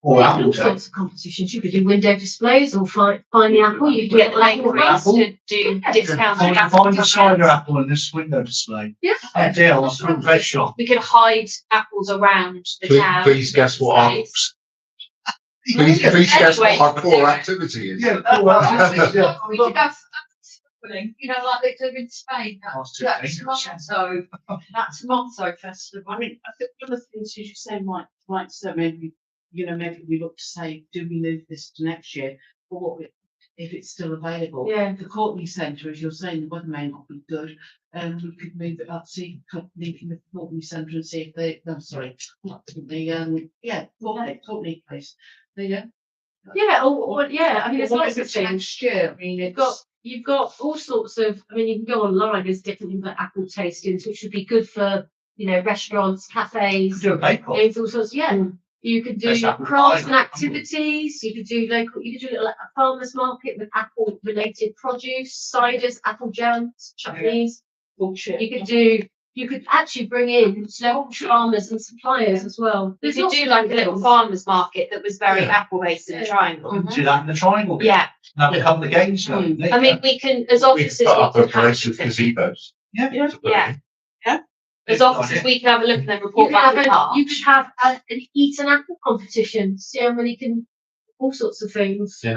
Or apple
all
day?
sorts of competitions. You could do window displays or find the apple. You could
Get
get
like
apple
apple.
to do discounted
Find a cider
apples.
apple in this window display.
Yeah.
Ideal, it's a veg shop.
We could hide apples around the town.
Please guess what our, please guess what our core activity is.
Yeah, oh, well, yeah.
We could have something, like they do in Spain.
That's too
That's
dangerous.
Monzo. That's Monzo Festival.
I mean, I think one of the things you say might so maybe we look to say, do we move this to next year? Or what if it's still available.
Yeah.
The Courtney Centre, as you're saying, the weather may not be good, we could move it up, see, linking with the Courtney Centre and see if they, no, sorry, not the, Courtney place. Yeah.
Yeah, yeah, I mean, there's
What
lots
is
of
it
things.
next year? I mean,
You've got all sorts of, I mean, you can go online, there's different things like apple tastings, which would be good for, restaurants, cafes,
Do a bake off.
there's all sorts, yeah. You could do
There's apple
crafts
pie.
and activities, you could do a farmer's market with apple related produce, ciders, apple jams, chutneys. You could actually bring in local farmers and suppliers as well.
We could do like a little farmer's market that was very
Yeah.
apple based in the triangle.
Do that in the triangle. bit.
Yeah,
Have a couple of games going. there
I
you
mean,
go.
we can, as
We
officers,
put up
we
a
can
place with
have,
gazebos.
Yeah.
to put
Yeah.
in.
as officers, we can have a look and then report back in
You could have an eat an apple competition, where you can, all sorts of things.
Yeah.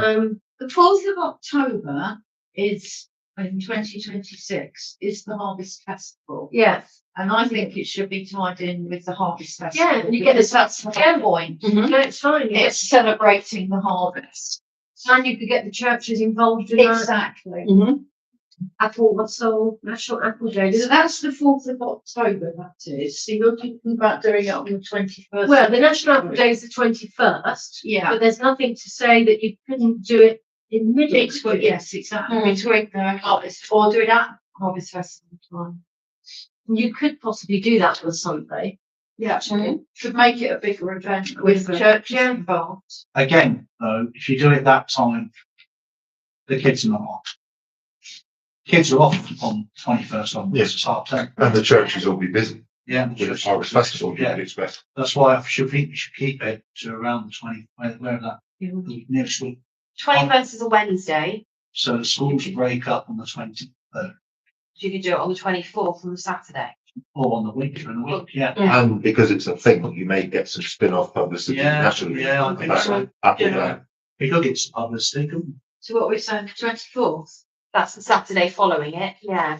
the 4th of October is, in 2026, is the Harvest Festival.
Yeah,
And I think it should be tied in with the Harvest Festival.
yeah, and you get
because
this,
that's the point.
no, it's fine. You get-
It's celebrating the harvest.
And you could get the churches involved in that.
Exactly.
Apple, what's so National Apple Day.
So that's the 4th of October, that is. So you're thinking about doing it on the 21st.
Well, the National Apple Day is the 21st,
Yeah.
but there's nothing to say that you couldn't do it in the middle.
Between, yes, exactly.
Mm.
Between the harvest, or do it at Harvest Festival time.
You could possibly do that on a Sunday.
Yeah, should make it a bigger event with the churches involved.
Again, though, if you do it that time, the kids are not off. Kids are off on 21st onwards,
Yes.
it's half term.
And the churches will be busy
Yeah.
with the Harvest Festival,
Yeah.
you'd expect.
That's why I should think we should keep it to around the 20, where that, the next week.
21st is a Wednesday,
So the schools break up on the 23rd,
you could do it on the 24th on the Saturday.
or on the week, during the week, yeah.
And because it's a thing, you may get some spin-off publicity
Yeah,
nationally.
yeah, I think
about
so.
Apple
Yeah.
Day.
We could get some publicity, couldn't we?
So what we're saying, the 24th?
That's the Saturday following it, yeah.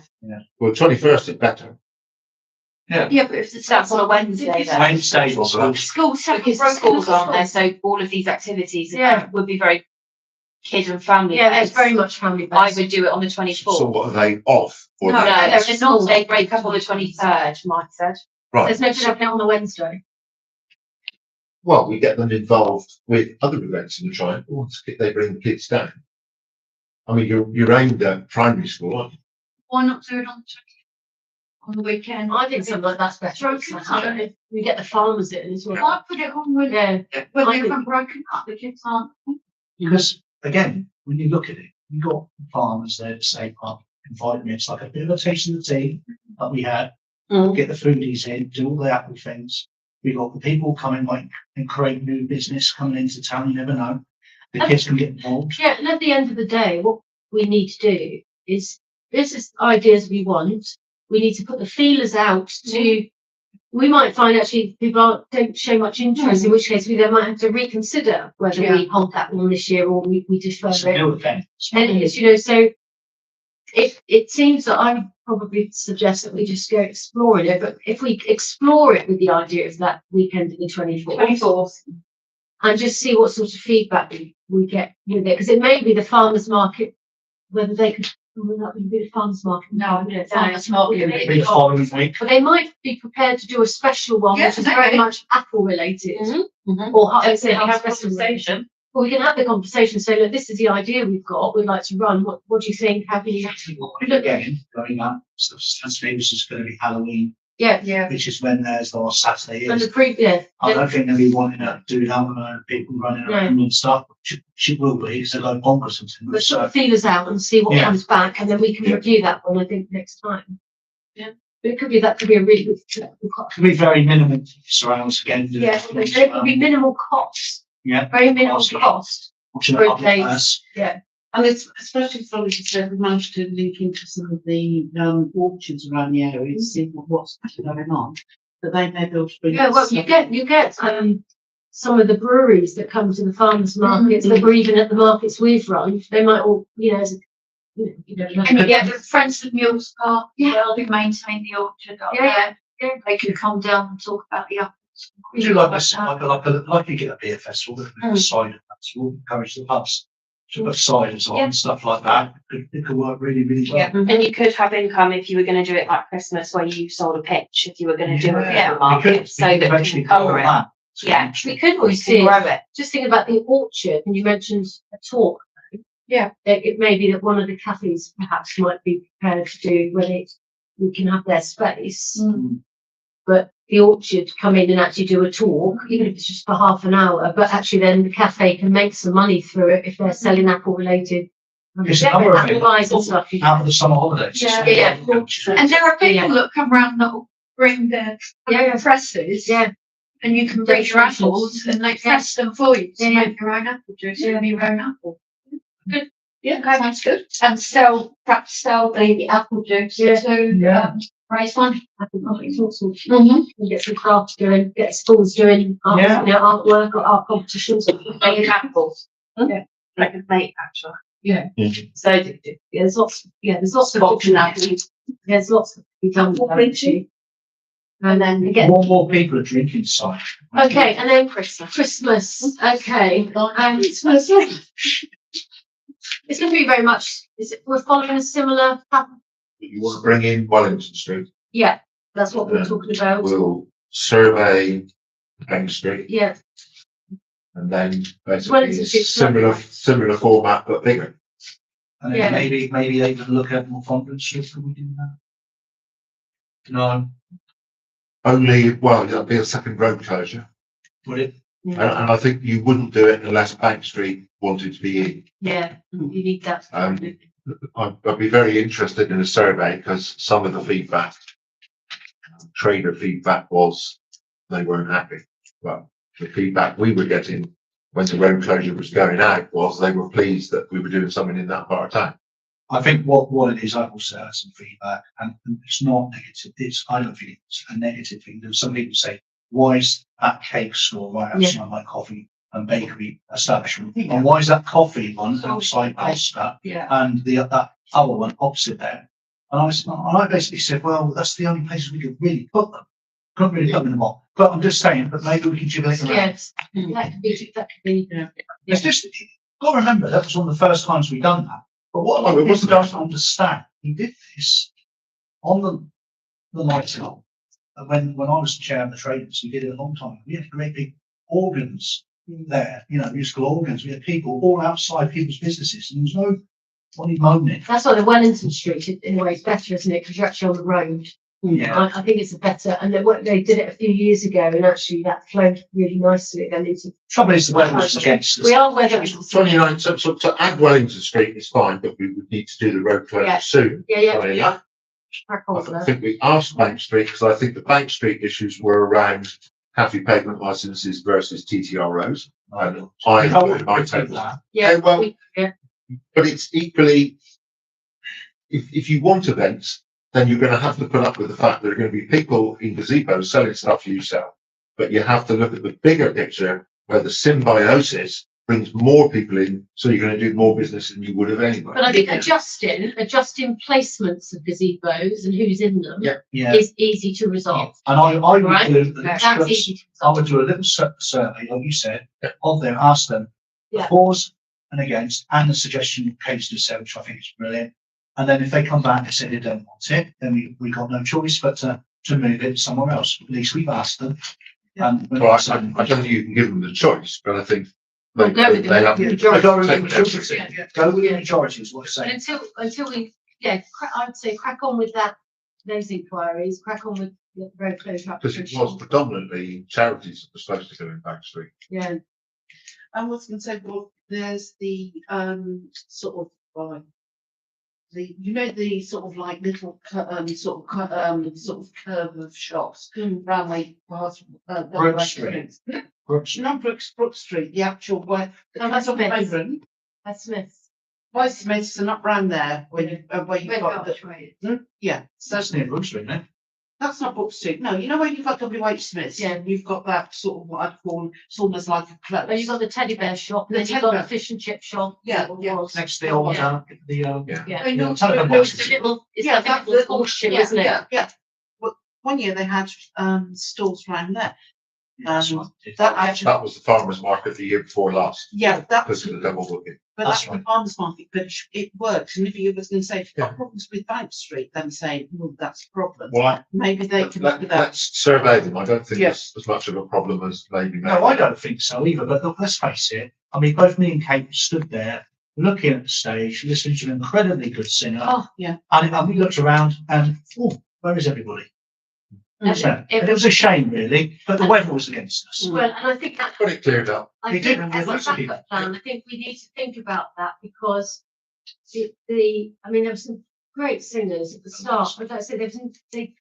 Well, 21st is better.
Yeah, but if the
That's on a Wednesday then.
Wednesday or so.
Schools, because the schools aren't there, so all of these activities
Yeah.
would be very kid and family.
Yeah, it's
based.
very much family
I
based.
would do it on the
So
24th.
what are they off? Or
No,
they-
they're not, they break up on the 23rd, Mike said.
Right,
There's no happening on the Wednesday.
well, we get them involved with other events in the triangle, they bring the kids down. I mean, you're aimed at primary school, aren't you?
why not do it on the 20th? On the weekend?
I think something like that's better. on Saturday. We get the farmers in as well.
Why put it on when,
Yeah,
when
I
they
think-
haven't broken up, the kids aren't.
Because again, when you look at it, you've got farmers there to say, invite me, it's like a bit of a taste of the tea that we had. Get the foodies in, do all the apple things. We've got the people coming like and create new business coming into town, you never know. The kids can get involved.
yeah, and at the end of the day, what we need to do is, this is ideas we want. We need to put the feelers out to, we might find actually people don't show much interest, in which case we then might have to reconsider whether we hold that one this year or we defer
It's a
it.
new event.
And it is, so it seems that I would probably suggest that we just go exploring it, but if we explore it with the idea of that weekend of the 24th and just see what sort of feedback we get with it, because it may be the farmers market, whether they could, well, that would be the farmers market.
No, farmers market.
Be the following week.
But they might be prepared to do a special one,
Yes,
which is very
okay.
much apple related.
Mhm.
Or
Let's
say
have a
harvest festival.
conversation.
Well, we can have the conversation, say, look, this is the idea we've got, we'd like to run, what do you think, how can you?
Again, going up, so Saturday was just gonna be Halloween,
Yeah,
which is when there's our Saturday
and
is.
the previous,
I don't think they'll be wanting to do that with people running around and stuff. She will be, because they're like bonkers and
let's
things.
sort
So
of feelers out and see what
Yeah.
comes back, and then we can
Yeah.
review that one, I think, next time. Yeah, but it could be, that could be a really good.
it can be very minimum surrounds again. do
Yeah, it could be minimal cost,
Yeah.
very minimal
Awesome.
cost.
Watching
for
the
a
public
place.
purse.
And it's especially for, like you said, we managed to link into some of the orchards around the area and see what's going on. But they may be able to bring.
Yeah, well, you get some of the breweries that come to the farmers markets, that were even at the markets we've run, they might all, as a, you know.
And you get the Friends of Mules Park,
Yeah.
well, who maintain the orchard up
Yeah,
there. They can come down and talk about the apples.
We do like this, like you get a beer festival, a cider festival, encourage the pubs. to put signs on
Yeah.
and stuff like that. It could work really, really well.
Yeah, and you could have income if you were gonna do it like Christmas where you sold a pitch, if you were gonna do a bit of a market, so that
eventually
you cover it.
that.
Yeah.
We could always
We can
see,
grow it.
just thinking about the orchard, and you mentioned a talk.
Yeah.
It may be that one of the cafes perhaps might be prepared to do when we can have their space. But the orchard come in and actually do a talk, even if it's just for half an hour, but actually then the cafe can make some money through it if they're selling apple related.
It's a number of
Apple
things.
pies and stuff.
Out of the summer holidays.
Yeah.
And there are people that come round that will bring their
Yeah.
presses.
Yeah.
And you can bring your apples and they press them for you to
Yeah.
make your own apple juice from your own apple. Good.
Yeah.
Okay, that's good. And perhaps sell the apple juice
Yeah.
to,
Yeah.
raise money.
I think it's awesome.
Mm-hmm.
And get some crafts doing, get schools doing art,
Yeah.
artwork or art competitions.
Make apples.
Huh?
Yeah, they could make actually.
So there's lots of options. There's lots to be done with that, actually. And then again,
More people are drinking cider.
okay, and then Christmas, okay, and it's gonna be very much, we're following a similar pattern.
You want to bring in Wellington Street,
Yeah, that's what we're talking about.
we'll survey Bank Street,
Yeah,
and then basically
Wellington Street's
similar format but bigger.
And
Yeah.
then maybe they can look at Northumberland Street, can we do that? No,
Only, well, that'll be a second road closure,
would it?
and I think you wouldn't do it unless Bank Street wanted to be in.
yeah, you need that.
I'd be very interested in a survey because some of the feedback, trader feedback was they weren't happy. Well, the feedback we were getting when the road closure was going out was they were pleased that we were doing something in that part of town.
I think what it is, I've also had some feedback, and it's not negative. I don't think it's a negative thing. There's some people say, why is that cake store right outside my coffee and bakery establishment? And why is that coffee one outside Costa
Yeah.
and that other one opposite there? And I basically said, well, that's the only places we could really put them. Couldn't really put them in the box. But I'm just saying, but maybe we can jiggle it around.
Yes, that could be.
It's just, got to remember, that was one of the first times we've done that. But what a lot
Oh, it
of
wasn't
people don't understand, he did this on the night out. When I was chair of the traders, we did it a long time. We had great big organs there, musical organs. We had people all outside people's businesses, and there was nobody moaning.
That's why the Wellington Street, in a way, is better, isn't it? Because you're actually on the road.
Yeah.
I think it's a better, and they did it a few years ago, and actually that flowed really nicely. Then into
Trouble is, the weather was against us.
we are weather.
29, so to add Wellington Street is fine, but we would need to do the road closure
Yeah.
soon.
Yeah.
Funny enough.
Crack on with
I
that.
think we asked Bank Street because I think the Bank Street issues were around cafe pavement licenses versus TTROs. And I included my table.
Yeah,
well,
yeah.
But it's equally, if you want events, then you're going to have to put up with the fact that there are going to be people in gazebos selling stuff you sell. But you have to look at the bigger picture where the symbiosis brings more people in, so you're going to do more business than you would have anyway.
But I think adjusting placements of gazebos and who's in them
Yeah.
is easy to resolve.
And I would
Right.
do,
That's easy to
I
resolve.
would do a little survey, like you said, of them, ask them the
Yeah.
fors and against, and the suggestion case to said, which I think is brilliant. And then if they come back and say they don't want it, then we got no choice but to move it somewhere else. At least we've asked them. And
Well, I don't think you can give them the choice, but I think
We'll go with the
have
majority.
Go with the
take
majority.
everything.
Go with the majority is what I'm
But
saying.
until we, I would say crack on with those inquiries, crack on with the road closure
Because it
application.
was predominantly charities that were supposed to go in Bank Street.
Yeah,
I was going to say, well, there's the sort of the sort of like little sort of curve of shops round like past
Brook Street.
not Brook Street, the actual where
Oh, that's
on
Smith's.
Pavement,
that's Smith's.
by Smiths and up round there where you've got the, so
That's near Brook Street, isn't it?
that's not Brook Street. No, you know where you've got WH Smiths,
Yeah.
and you've got that sort of what I'd call, it's almost like a close.
Oh, you've got the teddy bear shop,
The
then you've
teddy
got
bear.
the fish and chip shop.
Yeah,
that
yeah.
was.
Next to the old,
Yeah.
yeah,
Yeah.
telephone
No, it's
boxes.
a little, it's
Yeah,
like a
that
little
little
horseshoe,
yeah,
isn't it?
Yeah. Well, one year they had stalls round there.
That's what I did.
That actually,
That was the farmer's market the year before last,
yeah, that
because
was,
of the double booking.
but
That's
that's the
right.
farmer's market, but it works. And if you was going to say, if you've
Yeah.
got problems with Bank Street, then say, well, that's a problem.
Well,
Maybe they can look at that.
let's survey them. I don't think
Yeah.
it's as much of a problem as maybe.
No, I don't think so either, but look, let's face it, I mean, both me and Kate stood there, looking at the stage, listening to an incredibly good singer,
Oh, yeah.
and we looked around and, oh, where is everybody?
And
So, it was a shame really, but the weather was against us.
Well, and I think that
Got it cleared up.
I
They
think
did, and
as a
lots of
backup plan, I think we need to think about that because I mean, there were some great singers at the start, but like I said,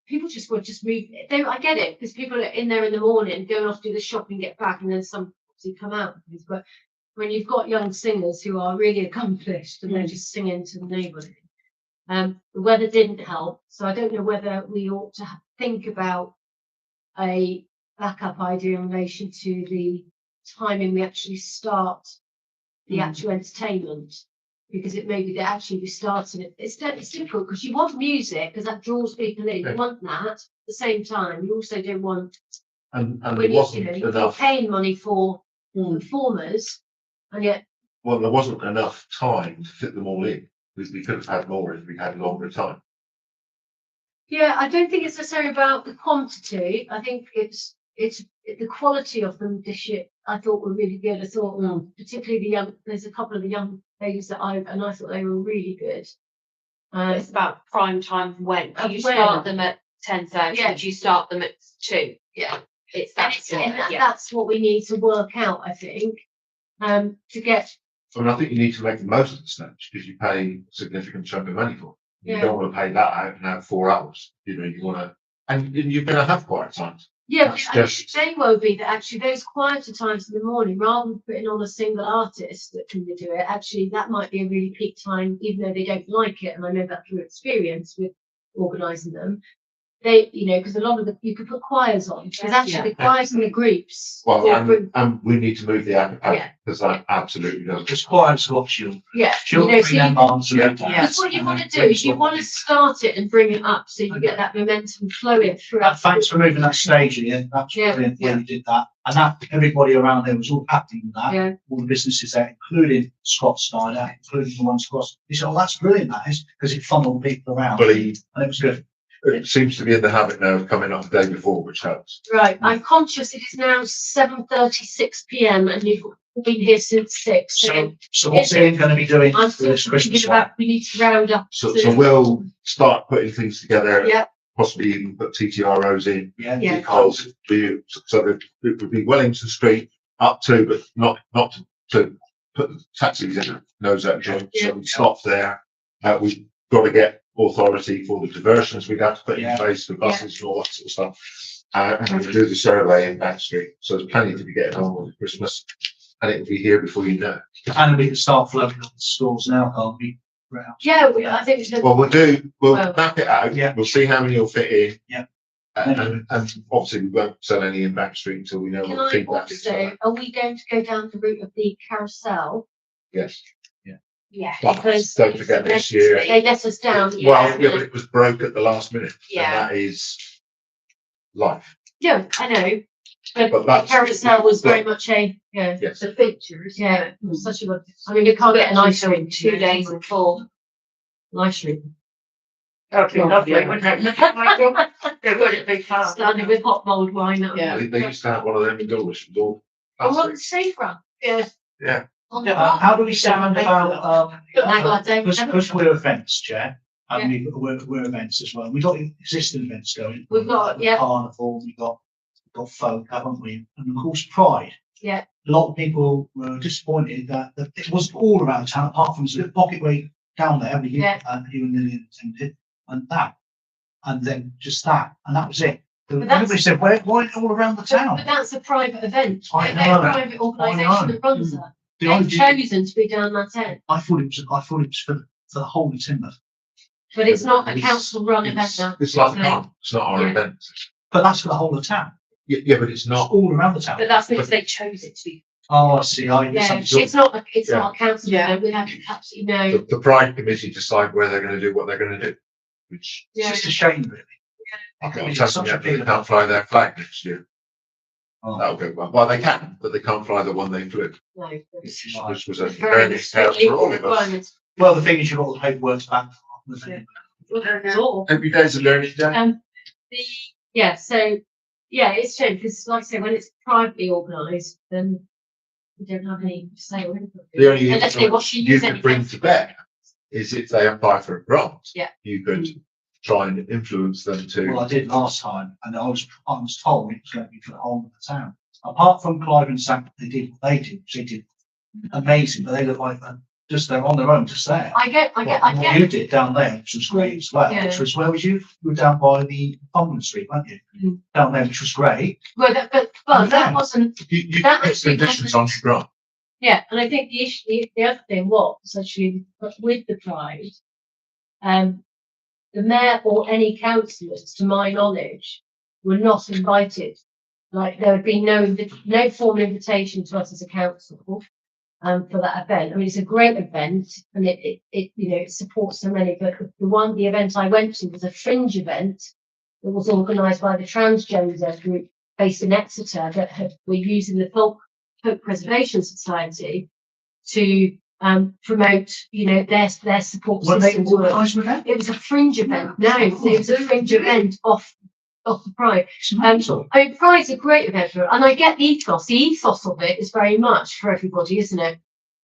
people just were just moving. I get it, because people are in there in the morning, going off to do the shopping, get back, and then some obviously come out. But when you've got young singers who are really accomplished and they're just singing to nobody, the weather didn't help. So I don't know whether we ought to think about a backup idea in relation to the timing we actually start the actual entertainment, because it may be that actually we starting it. It's difficult because you want music because that draws people in. You want that at the same time. You also don't want
And
when
there wasn't
you're
enough,
paying money for performers, and yet
well, there wasn't enough time to fit them all in. We could have had more if we had longer time.
yeah, I don't think it's necessarily about the quantity. I think it's the quality of them this year. I thought were really good. I thought particularly the young. There's a couple of the young ladies that I thought they were really good.
It's about prime time when. Do you
When?
start them at 10:30?
Yeah.
Do you start them at 2?
Yeah.
It's
And
that.
that's what we need to work out, I think, to get.
I mean, I think you need to make the most of the stage because you pay a significant chunk of money for it. You
Yeah.
don't want to pay that out and have 4 hours. You know, you want to, and you're going to have quiet times.
Yeah,
That's
but
just-
they will be that actually those quieter times in the morning, rather than putting on a single artist that can do it, actually that might be a really peak time, even though they don't like it. And I know that through experience with organising them. They, because a lot of you could put choirs on, because actually the choirs and the groups.
Well,
yeah,
and we need to move the app
Yeah.
because that absolutely does.
Just quiet got children.
yeah,
Children
so
bring their moms and
Yeah.
their dads.
that's what you
and
want
then
to do. Is
brings
you
them
want to start it and bring it up so you get that momentum flowing throughout.
Thanks for moving that stage in. That's
Yeah.
brilliant when you did that. And that everybody around there was all happy with that.
Yeah.
All the businesses there, including Scott Steiner, including the ones across. He said, "Oh, that's brilliant, that is," because it funneled people around.
Believe
And it was good.
it seems to be in the habit now of coming up the day before, which helps.
Right, I'm conscious it is now 7:36 p.m. and you've been here since 6.
So what's Ian going to be doing
I'm
for
still
this Christmas
thinking
one?
about, we need to round up.
So we'll start putting things together.
Yeah.
Possibly even put TTROs in
Yeah.
Yeah.
because so that it would be Wellington Street up to, but not to put the taxis in a nose out joint. So we stop there. We've got to get authority for the diversions we'd have to put in
Yeah.
place, the buses and all that sort of stuff. And we'll do the survey in Back Street. So there's plenty to be getting on with Christmas, and it'll be here before you know it.
And we can start floating on the stores now, can't we? Round.
Yeah, I think.
Well, we'll
Well,
map it out.
Yeah.
We'll see how many will fit in.
Yeah.
And obviously we won't sell any in Back Street until we know
Can
what the
I
feedback is.
also, are we going to go down the route of the carousel?
Yes.
Yeah.
But
Because
don't forget this year.
They let us down.
Well, yeah, but it was broke at the last minute.
Yeah.
And that is life.
Yeah, I know. But
But
the
that's-
carousel was very much yeah,
Yes.
the features. Yeah, it was such a good. I mean, you can't get an ice cream
2 days before.
Ice cream.
That'd be lovely, wouldn't it? It would be fun.
Standing with hot mulled wine.
Yeah.
They used to have one of them in Dulwich. It was all
Oh, what
plastic.
the safe Yeah.
Yeah.
On
Yeah,
the rock.
How do we sound about,
Like I don't-
because we're events, Chair, and we're events as well. We've got existing events going.
We've got, yeah.
Carnival, we've got folk, haven't we? And of course, Pride.
Yeah.
A lot of people were disappointed that it wasn't all around town, apart from the pocket way down there, we
Yeah.
you and Lillian attended, and that, and then just that, and that was it.
But that's-
Everybody said, why all around the
But
town?
that's a private event.
I
They're
know.
a private organisation that runs that.
The
They've
idea,
chosen to be down that end,
I thought it was for the whole of Timber,
but it's not a council run event
It's,
now.
it's like
No.
that. It's not our
Yeah.
event.
but that's for the whole of town.
Yeah, but it's
It's
not.
all around the town.
But that's because they chose it to be.
Oh, I see.
Yeah, it's not a council
Yeah.
event. We have absolutely no.
The Pride Committee decide where they're going to do what they're going to do. Which
It's
Yeah.
just a shame, really. I
I'm
think
not
it's
telling
such
you
a
they
big
can't fly their flag next year. That'll go well. Well, they can, but they can't fly the one they flew.
No.
Which was a
Very
learning curve for all of us.
requirements.
Well, the thing is, you've got the paperwork back.
All.
Every day's a learning day.
The, yeah, so, yeah, it's true, because like I say, when it's privately organised, then we don't have any say or input.
The only
Unless they want
influence
to
you
use
could
any.
bring to bear is if they apply for a grant.
Yeah.
You could try and influence them
Well, I
to.
did last time, and I was told it was going to be for the whole of the town. Apart from Clive and Sam, they did what they did, which they did amazing, but they look like they're on their own, just there.
I get,
What you did down there, which was great as well,
Yeah.
which was, where was you? You were down by the Common Street, weren't you?
Mhm.
Down there, which was great.
well, but that wasn't,
You
That
put
actually
conditions on your grant.
yeah, and I think the issue, the other thing was actually with the Pride, the mayor or any councillors, to my knowledge, were not invited. Like there had been no formal invitation to us as a council, for that event. I mean, it's a great event and it you know, it supports so many, but the event I went to was a fringe event that was organised by the transgender group based in Exeter that were using the Folk Preservation Society to promote, you know, their support
Were they
systems. work.
organised with that?
It was a fringe event. No, it was a fringe event off the Pride.
It's mental.
I mean, Pride's a great event for, and I get the ethos. The ethos of it is very much for everybody, isn't it?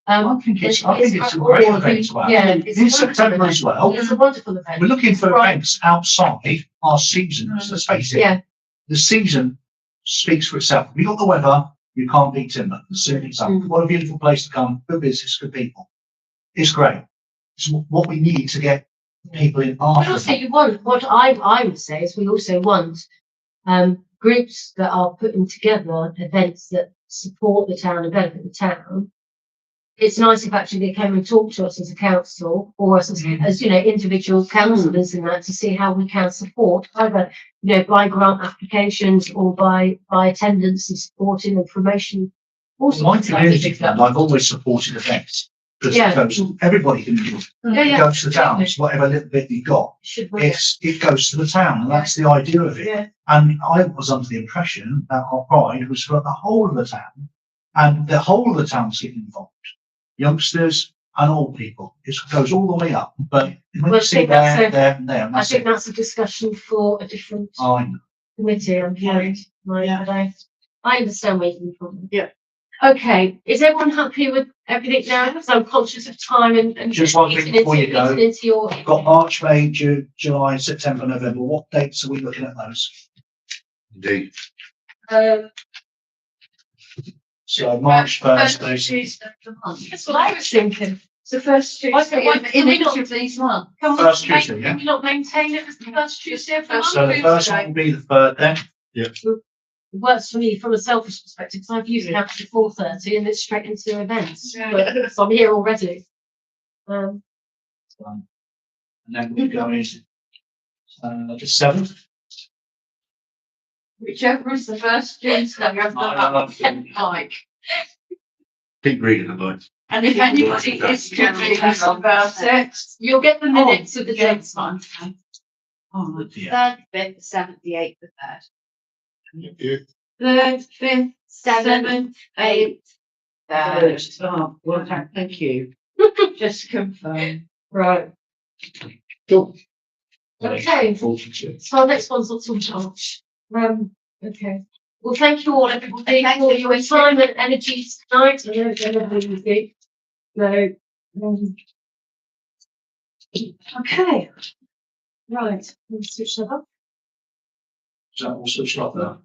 I think it's a
for
great
all
event
the-
as well.
Yeah,
In September as well.
It's a wonderful event.
We're looking for
Right.
events outside our seasons, let's face it.
Yeah,
The season speaks for itself. We got the weather, you can't beat timber. As soon as what a beautiful place to come, good business, good people. It's great. It's what we need to get people in
but
after.
also you want, what I would say is we also want groups that are putting together events that support the town and benefit the town. It's nice if actually they came and talk to us as a council or as you know, individual councillors and that, to see how we can support either, you know, by grant applications or by attendance and supporting and promotion. All
My
sorts of stuff.
community club, I've always supported events. Because
Yeah.
it goes, everybody can do it.
Yeah,
It
yeah,
goes to the towns, whatever little bit you've got.
should we?
It goes to the town, and that's the idea of it.
Yeah.
And I was under the impression that our Pride was for the whole of the town, and the whole of the town's getting involved. Youngsters and old people. It goes all the way up, but when
Well,
you
I
see
think that's
there,
a-
there, and there,
I
that's
think
it.
that's a discussion for a different
I know.
committee, I'm afraid. Right,
Yeah.
but I understand where you're coming from.
Yeah.
Okay, is everyone happy with everything now? Because I'm conscious of time and
Just one thing
eating
before
into-
you go.
eating into your.
We've got March, May, June, July, September, November. What dates are we looking at those?
Indeed.
So March first,
Tuesday of the month.
That's what I was thinking.
It's the first
Why
Tuesday
don't-
in
why
each
not-
of these months.
Can we
First
make-
Tuesday, yeah?
Can we not maintain it as the first Tuesday of the month?
so the first one will be the third then.
It works for me from a selfish perspective, because I've used it out to 4:30 and it's straight into events.
Yeah.
But- So I'm here already.
And then we're going the seventh.
Whichever is the first Tuesday of the month. Like,
Keep reading the night.
and if anybody is curious about it,
You'll get the minutes of the
yeah,
dates.
it's fine.
Oh,
Yeah.
Third, fifth, the seventh, the eighth, the third.
Third, fifth, seventh, eighth, third.
Oh, well, thank you.
Just to confirm.
Right.
Cool.
Okay.
42.
So our next one's not till March. Okay. Well, thank you all, everybody, for your time and energy tonight. I know it's everybody was good. So, okay. Right, let's switch that up.
Is that also stop there?